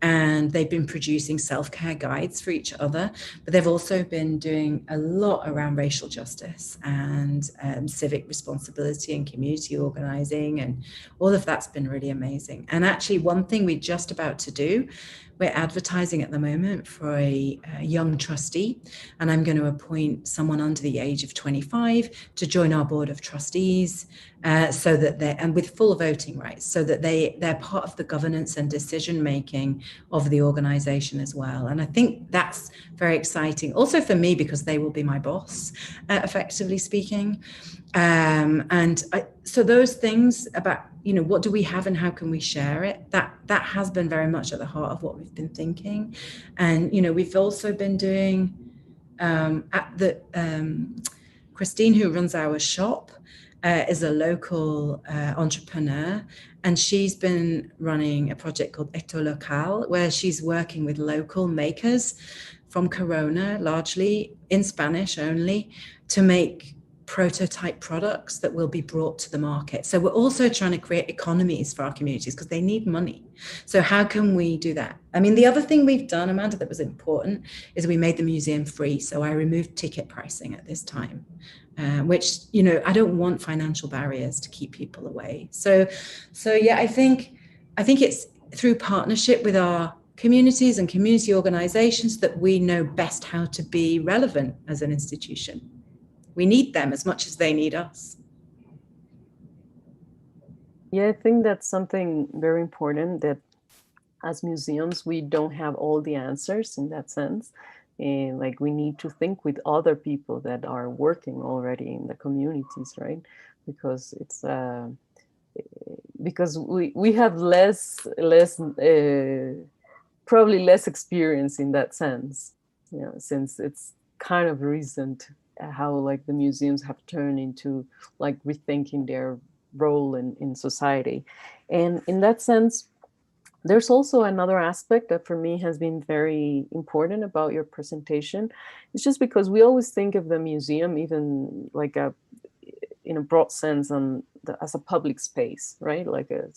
and they've been producing self-care guides for each other, but they've also been doing a lot around racial justice and civic responsibility and community organizing, and all of that's been really amazing. And actually one thing we're just about to do, we're advertising at the moment for a young trustee, and I'm going to appoint someone under the age of 25 to join our board of trustees, so that and with full voting rights, so that they're part of the governance and decision making of the organization as well. And I think that's very exciting, also for me, because they will be my boss, effectively speaking. So those things about, what do we have and how can we share it? That has been very much at the heart of what we've been thinking. And, we've also been doing, Christine, who runs our shop, is a local entrepreneur, and she's been running a project called Esto, where she's working with local makers from Corona, largely in Spanish only, to make prototype products that will be brought to the market. So we're also trying to create economies for our communities because they need money. So how can we do that? I mean, the other thing we've done, Amanda, that was important is we made the museum free. So I removed ticket pricing at this time, which, I don't want financial barriers to keep people away. So yeah, I think it's through partnership with our communities and community organizations that we know best how to be relevant as an institution. We need them as much as they need us. Yeah, I think that's something very important, that as museums, we don't have all the answers in that sense. Like we need to think with other people that are working already in the communities, right? Because it's because we have probably less experience in that sense, since it's kind of recent how like the museums have turned into like rethinking their role in society. And in that sense, there's also another aspect that for me has been very important about your presentation. It's just because we always think of the museum, even like in a broad sense, as a public space, right? Like a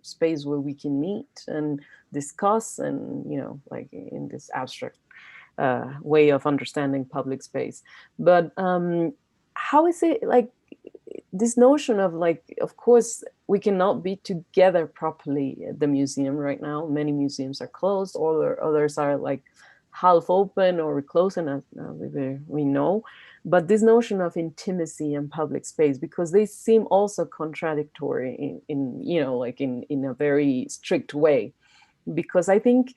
space where we can meet and discuss and, like in this abstract way of understanding public space. But how is it like this notion of like, of course, we cannot be together properly at the museum right now. Many museums are closed, or others are like half open or closed, and we know. But this notion of intimacy and public space, because they seem also contradictory in a very strict way, because I think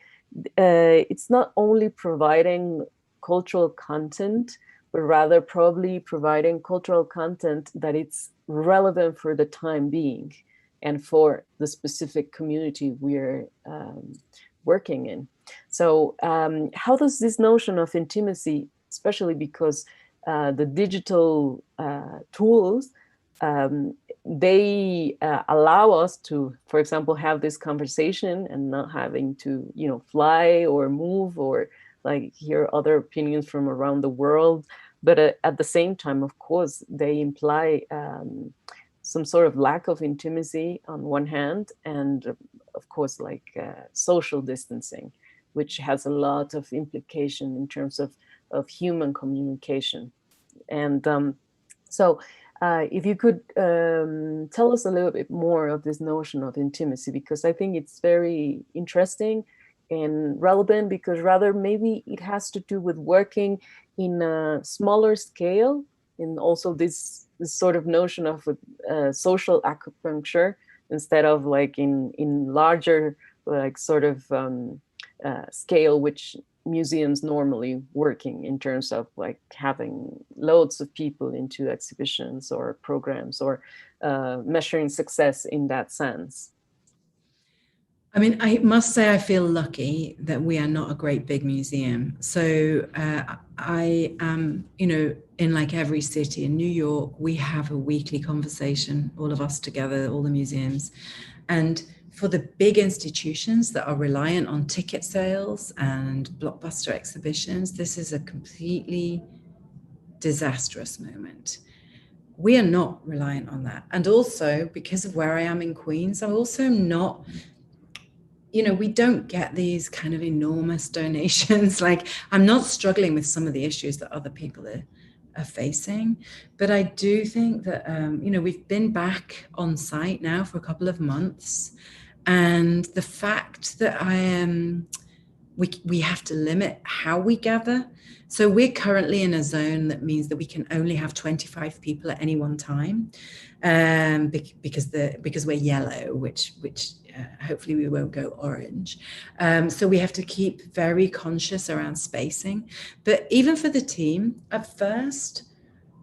it's not only providing cultural content, but rather probably providing cultural content that it's relevant for the time being and for the specific community we're working in. So how does this notion of intimacy, especially because the digital tools, they allow us to, for example, have this conversation and not having to, fly or move or like hear other opinions from around the world. But at the same time, of course, they imply some sort of lack of intimacy on one hand, and of course, like social distancing, which has a lot of implication in terms of human communication. And so if you could tell us a little bit more of this notion of intimacy, because I think it's very interesting and relevant, because rather maybe it has to do with working in a smaller scale, and also this sort of notion of social acupuncture instead of like in larger like sort of scale, which museums normally working in terms of like having loads of people into exhibitions or programs, or measuring success in that sense. I mean, I must say I feel lucky that we are not a great big museum. So I am, in like every city in New York, we have a weekly conversation, all of us together, all the museums. And for the big institutions that are reliant on ticket sales and blockbuster exhibitions, this is a completely disastrous moment. We are not reliant on that. And also, because of where I am in Queens, I'm also not, we don't get these kind of enormous donations. Like, I'm not struggling with some of the issues that other people are facing. But I do think that, we've been back on site now for a couple of months. And the fact that we have to limit how we gather. So we're currently in a zone that means that we can only have 25 people at any one time, because we're yellow, which hopefully we won't go orange. So we have to keep very conscious around spacing. But even for the team, at first,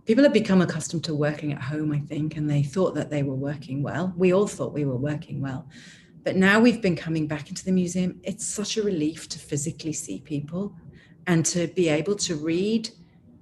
people have become accustomed to working at home, I think, and they thought that they were working well. We all thought we were working well. But now we've been coming back into the museum. It's such a relief to physically see people and to be able to read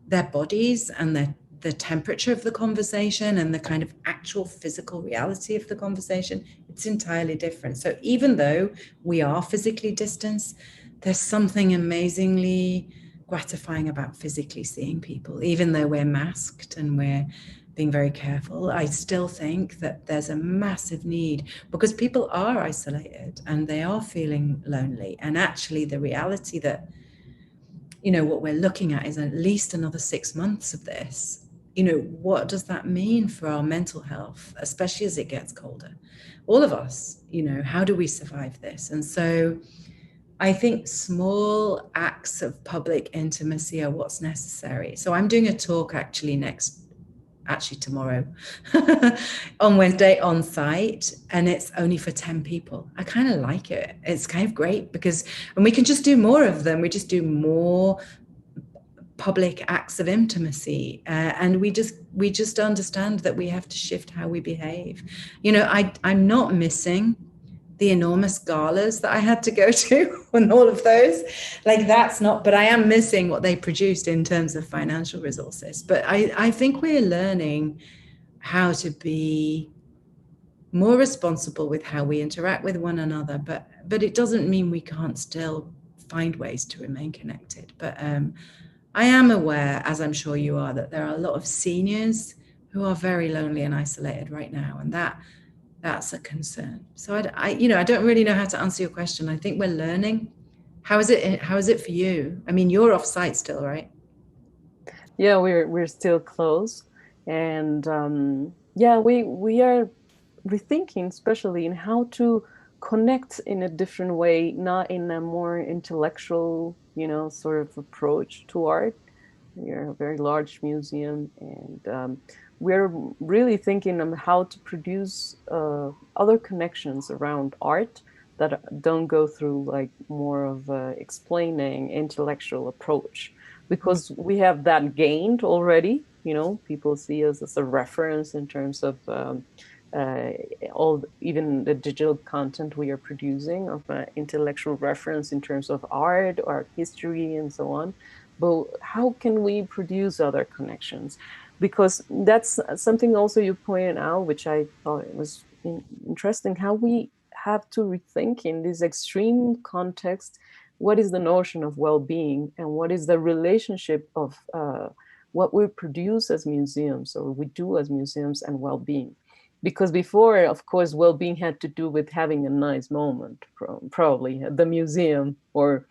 their bodies and the temperature of the conversation and the kind of actual physical reality of the conversation. It's entirely different. So even though we are physically distanced, there's something amazingly gratifying about physically seeing people, even though we're masked and we're being very careful. I still think that there's a massive need, because people are isolated and they are feeling lonely. And actually the reality that, what we're looking at is at least another 6 months of this. What does that mean for our mental health, especially as it gets colder? All of us, how do we survive this? And so I think small acts of public intimacy are what's necessary. So I'm doing a talk actually tomorrow on Wednesday on site, and it's only for 10 people. I kind of like it. It's kind of great and we can just do more of them. We just do more public acts of intimacy, and we just understand that we have to shift how we behave. I'm not missing the enormous galas that I had to go to and all of those, but I am missing what they produced in terms of financial resources. But I think we're learning how to be more responsible with how we interact with one another, but it doesn't mean we can't still find ways to remain connected. But I am aware, as I'm sure you are, that there are a lot of seniors who are very lonely and isolated right now, and that's a concern. So I don't really know how to answer your question. I think we're learning. How is it for you? I mean, you're off site still, right? Yeah, we're still close, and we are rethinking, especially in how to connect in a different way, not in a more intellectual, sort of approach to art. We're a very large museum, and we're really thinking on how to produce other connections around art that don't go through like more of a explaining intellectual approach, because we have that gained already. People see us as a reference in terms of even the digital content we are producing, of intellectual reference in terms of art history and so on. but how can we produce other connections? Because that's something also you pointed out, which I thought it was interesting, how we have to rethink in this extreme context, what is the notion of well-being and what is the relationship of what we produce as museums or we do as museums and well-being. Because before, of course, well-being had to do with having a nice moment, probably at the museum, or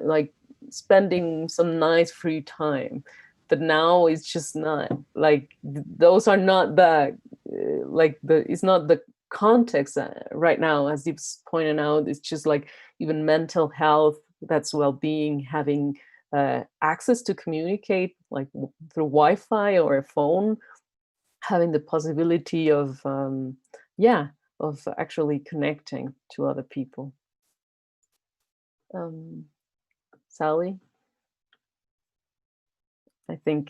like spending some nice free time. But now it's just not like those are not the it's not the context right now, as you've pointed out. It's just like even mental health, that's well-being, having access to communicate like through Wi-Fi or a phone, having the possibility of of actually connecting to other people. Sally, I think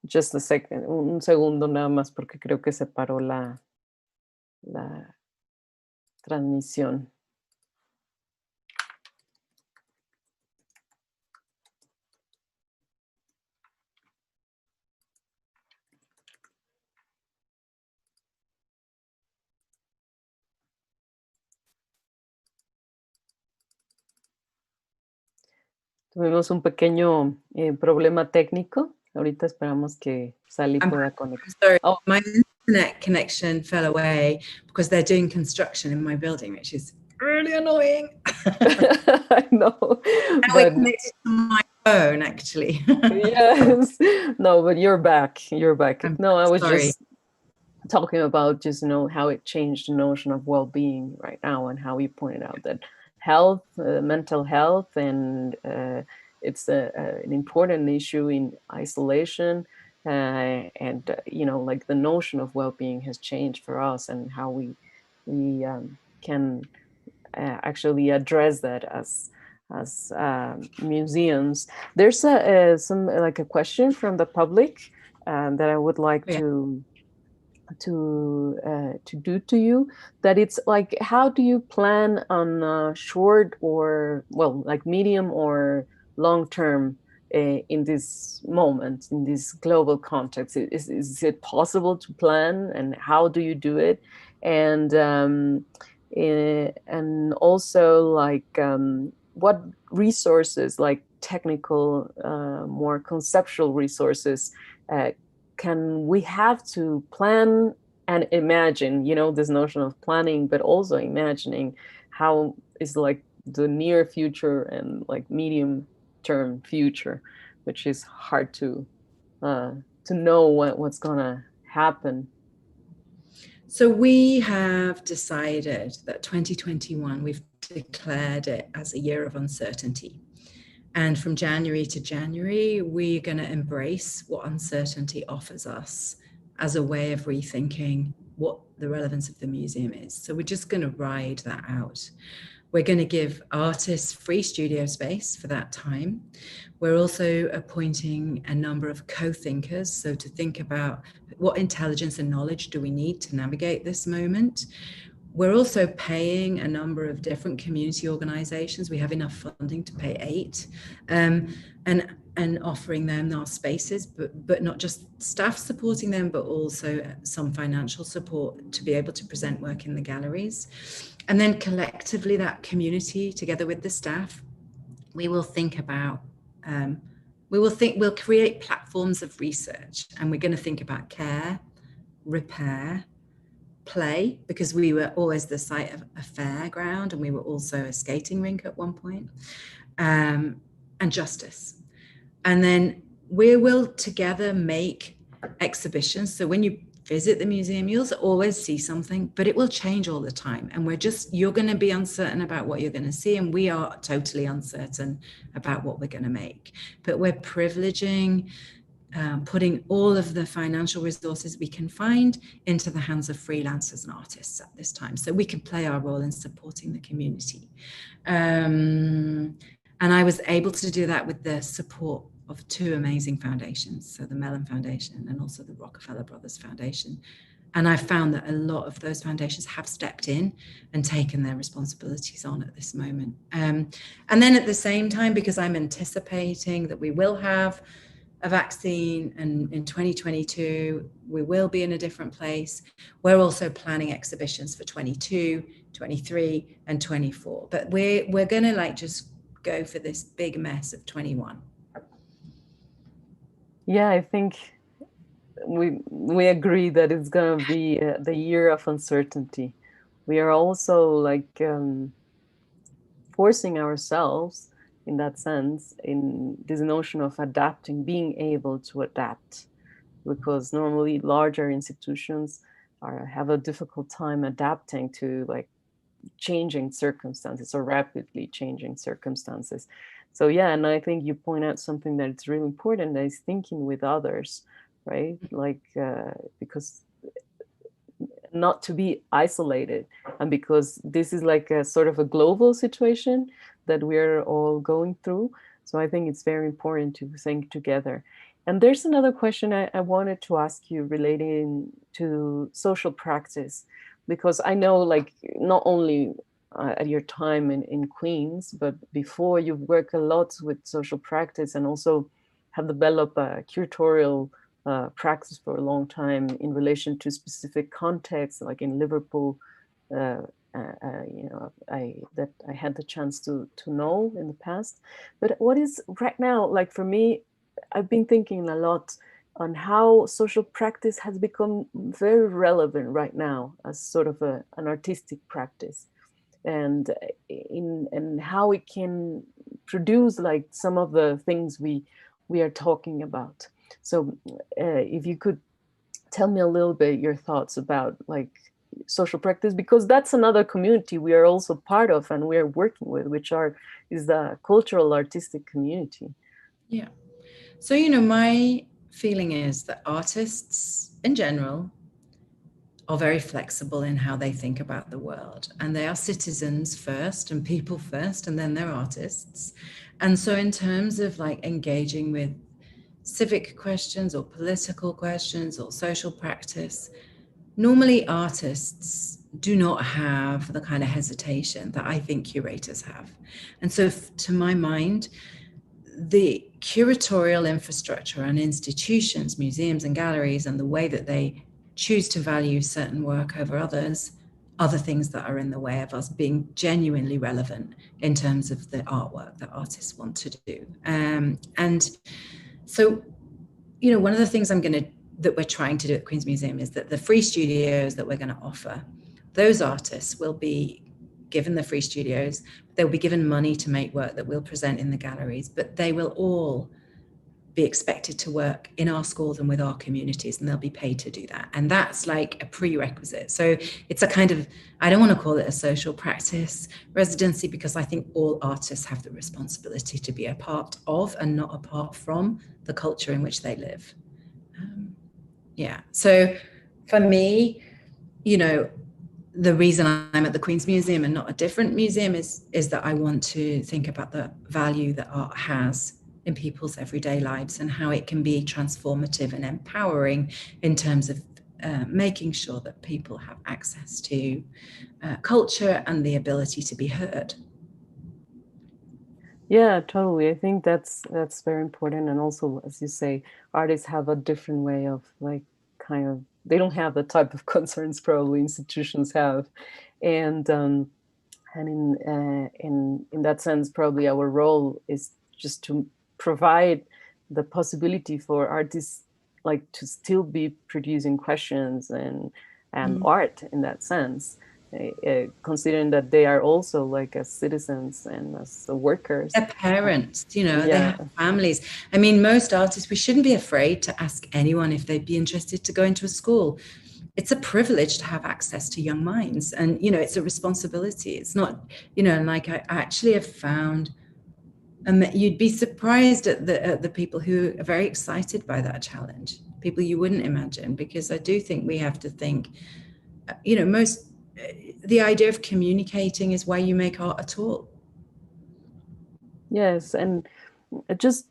just a second, un segundo nada más, porque creo que se paró la transmisión. Tuvimos un pequeño problema técnico. Ahorita esperamos que Sally pueda conectar. Sorry, my internet connection fell away because they're doing construction in my building, which is really annoying. I know. Now we're connected to my phone, actually. Yes. No, but you're back. You're back. I was sorry. just talking about just how it changed the notion of well-being right now, and how you pointed out that health, mental health, and it's an important issue in isolation, and like the notion of well-being has changed for us, and how we can actually address that as museums. There's some like a question from the public that I would like to do to you, that it's like, how do you plan on short or like medium or long term in this moment, in this global context? Is it possible to plan, and how do you do it? And also like what resources, like technical, more conceptual resources can we have to plan and imagine, this notion of planning, but also imagining how is like the near future and like medium term future, which is hard to know what's gonna happen. So we have decided that 2021, we've declared it as a year of uncertainty. And from January to January, we're going to embrace what uncertainty offers us as a way of rethinking what the relevance of the museum is. So we're just going to ride that out. We're going to give artists free studio space for that time. We're also appointing a number of co-thinkers, so to think about what intelligence and knowledge do we need to navigate this moment. We're also paying a number of different community organizations. We have enough funding to pay 8, and offering them our spaces, but not just staff supporting them, but also some financial support to be able to present work in the galleries. And then collectively, that community, together with the staff, we will think about, we'll create platforms of research, and we're going to think about care, repair, play, because we were always the site of a fairground, and we were also a skating rink at one point, and justice. And then we will together make exhibitions. So when you visit the museum, you'll always see something, but it will change all the time. And you're going to be uncertain about what you're going to see. And we are totally uncertain about what we're going to make. But we're privileging putting all of the financial resources we can find into the hands of freelancers and artists at this time, so we can play our role in supporting the community. And I was able to do that with the support of 2 amazing foundations, so the Mellon Foundation and also the Rockefeller Brothers Foundation. And I've found that a lot of those foundations have stepped in and taken their responsibilities on at this moment. And then at the same time, because I'm anticipating that we will have a vaccine, and in 2022, we will be in a different place, we're also planning exhibitions for 22, 23, and 24. But we're going to like just go for this big mess of 21. Yeah, I think we agree that it's going to be the year of uncertainty. We are also like forcing ourselves in that sense, in this notion of adapting, being able to adapt, because normally larger institutions have a difficult time adapting to like changing circumstances or rapidly changing circumstances. So yeah, and I think you point out something that it's really important, that is thinking with others, right? Like because not to be isolated, and because this is like a sort of a global situation that we're all going through. So I think it's very important to think together. And there's another question I wanted to ask you relating to social practice, because I know like not only at your time in Queens, but before you've worked a lot with social practice and also have developed a curatorial practice for a long time in relation to specific contexts, like in Liverpool, you know, I had the chance to know in the past. But what is right now, like for me, I've been thinking a lot on how social practice has become very relevant right now as sort of an artistic practice, and how it can produce like some of the things we are talking about. So if you could tell me a little bit your thoughts about like social practice, because that's another community we are also part of and we are working with, which is the cultural artistic community. Yeah. So, you know, my feeling is that artists in general are very flexible in how they think about the world, and they are citizens first and people first, and then they're artists. And so in terms of like engaging with civic questions or political questions or social practice, normally artists do not have the kind of hesitation that I think curators have. And so to my mind, the curatorial infrastructure and institutions, museums and galleries, and the way that they choose to value certain work over others, are the things that are in the way of us being genuinely relevant in terms of the artwork that artists want to do. And so, you know, one of the things that we're trying to do at Queen's Museum is that the free studios that we're going to offer, those artists will be given the free studios, they'll be given money to make work that we'll present in the galleries, but they will all be expected to work in our schools and with our communities, and they'll be paid to do that. And that's like a prerequisite. So it's a kind of, I don't want to call it a social practice residency, because I think all artists have the responsibility to be a part of and not apart from the culture in which they live. Yeah. So for me, you know, the reason I'm at the Queen's Museum and not a different museum is that I want to think about the value that art has in people's everyday lives and how it can be transformative and empowering in terms of making sure that people have access to culture and the ability to be heard. Yeah, totally. I think that's very important. And also, as you say, artists have a different way of like kind of, they don't have the type of concerns probably institutions have. And in that sense, probably our role is just to provide the possibility for artists like to still be producing questions and art in that sense. Considering that they are also like as citizens and as workers. They're parents, you know, they have families. I mean, most artists, we shouldn't be afraid to ask anyone if they'd be interested to go into a school. It's a privilege to have access to young minds, and, you know, it's a responsibility. It's not, you know, like I actually have found, you'd be surprised at the people who are very excited by that challenge, people you wouldn't imagine, because I do think we have to think, you know, the idea of communicating is why you make art at all. Yes, and just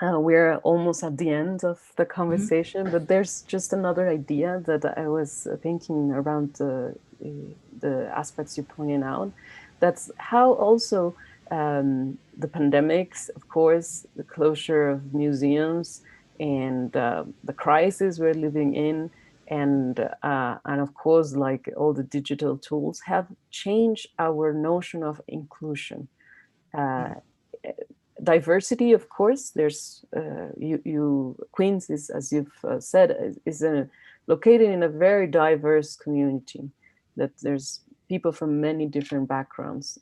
we're almost at the end of the conversation, but there's just another idea that I was thinking around the aspects you pointed out. That's how also the pandemics, of course, the closure of museums and the crisis we're living in, and of course, like all the digital tools have changed our notion of inclusion. Diversity, of course, there's Queens is, as you've said, is located in a very diverse community, that there's people from many different backgrounds.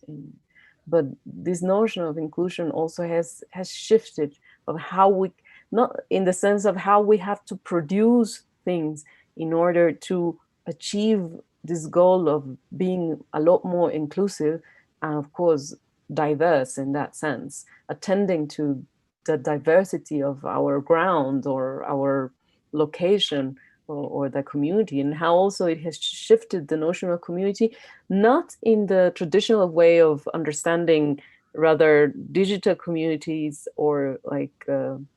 But this notion of inclusion also has shifted of how we, not in the sense of how we have to produce things in order to achieve this goal of being a lot more inclusive, and of course diverse in that sense, attending to the diversity of our ground or our location or the community, and how also it has shifted the notion of community, not in the traditional way of understanding rather digital communities or like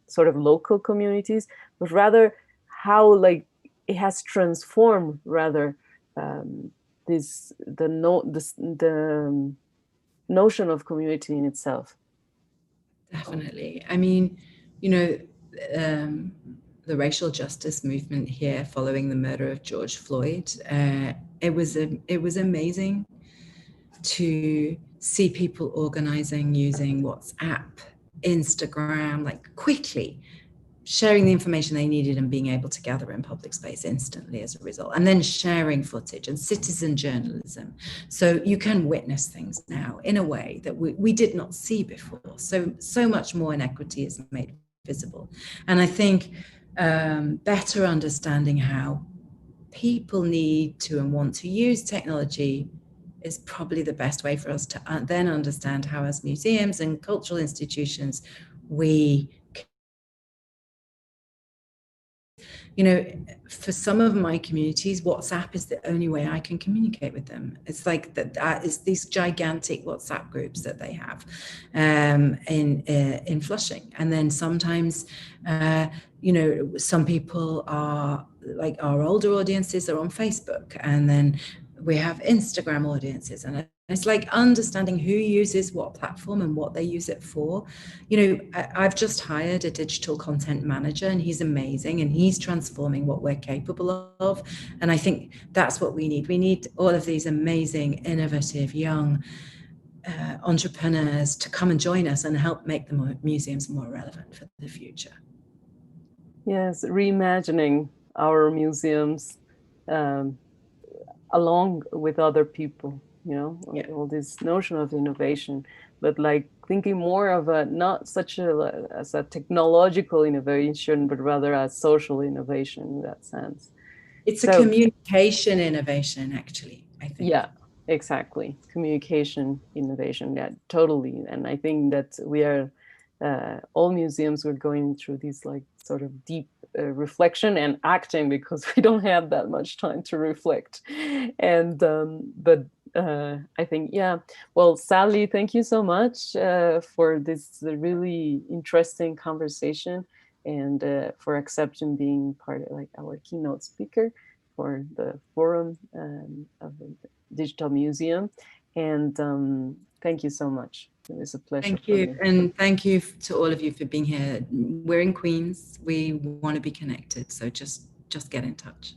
sort of local communities, but rather how like it has transformed rather the notion of community in itself. Definitely. I mean, you know, the racial justice movement here following the murder of George Floyd, it was amazing to see people organizing using WhatsApp, Instagram, like quickly sharing the information they needed and being able to gather in public space instantly as a result, and then sharing footage and citizen journalism. So you can witness things now in a way that we did not see before. So much more inequity is made visible. And I think better understanding how people need to and want to use technology is probably the best way for us to then understand how, as museums and cultural institutions, we, you know, for some of my communities, WhatsApp is the only way I can communicate with them. It's like that is these gigantic WhatsApp groups that they have in Flushing. And then sometimes, you know, some people are like our older audiences are on Facebook, and then we have Instagram audiences, and it's like understanding who uses what platform and what they use it for. You know, I've just hired a digital content manager, and he's amazing, and he's transforming what we're capable of. And I think that's what we need. We need all of these amazing, innovative, young entrepreneurs to come and join us and help make the museums more relevant for the future. Yes, reimagining our museums along with other people, you know, all this notion of innovation, but like thinking more of a, not such as a technological innovation, but rather a social innovation in that sense. It's a communication innovation, actually, I think. Yeah, exactly. Communication innovation, yeah, totally. And I think that we are, all museums were going through this like sort of deep reflection and acting, because we don't have that much time to reflect. And but I think, yeah, well, Sally, thank you so much for this really interesting conversation, and for accepting being part of like our keynote speaker for the forum of the Digital Museum. And thank you so much. It was a pleasure. Thank you. And thank you to all of you for being here. We're in Queens. We want to be connected. So just get in touch.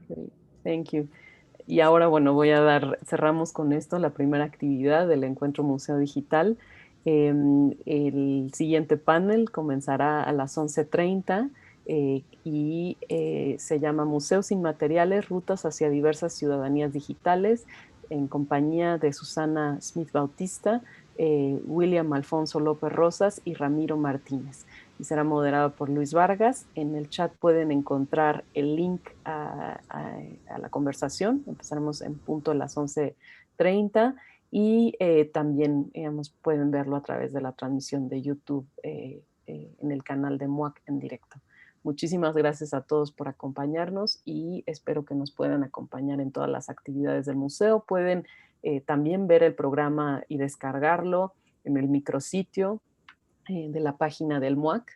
Great. Thank you. Y ahora, bueno, cerramos con esto la primera actividad del Encuentro Museo Digital. El siguiente panel comenzará a las 11:30 y se llama Museos Inmateriales, rutas hacia diversas ciudadanías digitales, en compañía de Susana Smith Bautista, William Alfonso López Rosas y Ramiro Martínez. Y será moderado por Luis Vargas. En el chat pueden encontrar el link a la conversación. Empezaremos en punto a las 11:30 y también, digamos, pueden verlo a través de la transmisión de YouTube en el canal de MUAC en directo. Muchísimas gracias a todos por acompañarnos y espero que nos puedan acompañar en todas las actividades del museo. Pueden también ver el programa y descargarlo en el micrositio de la página del MUAC,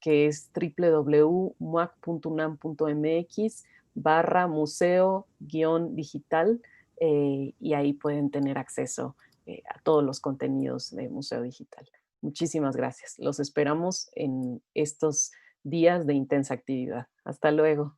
que es www.muac.unam.mx/museo-digital, y ahí pueden tener acceso a todos los contenidos de Museo Digital. Muchísimas gracias. Los esperamos en estos días de intensa actividad. Hasta luego.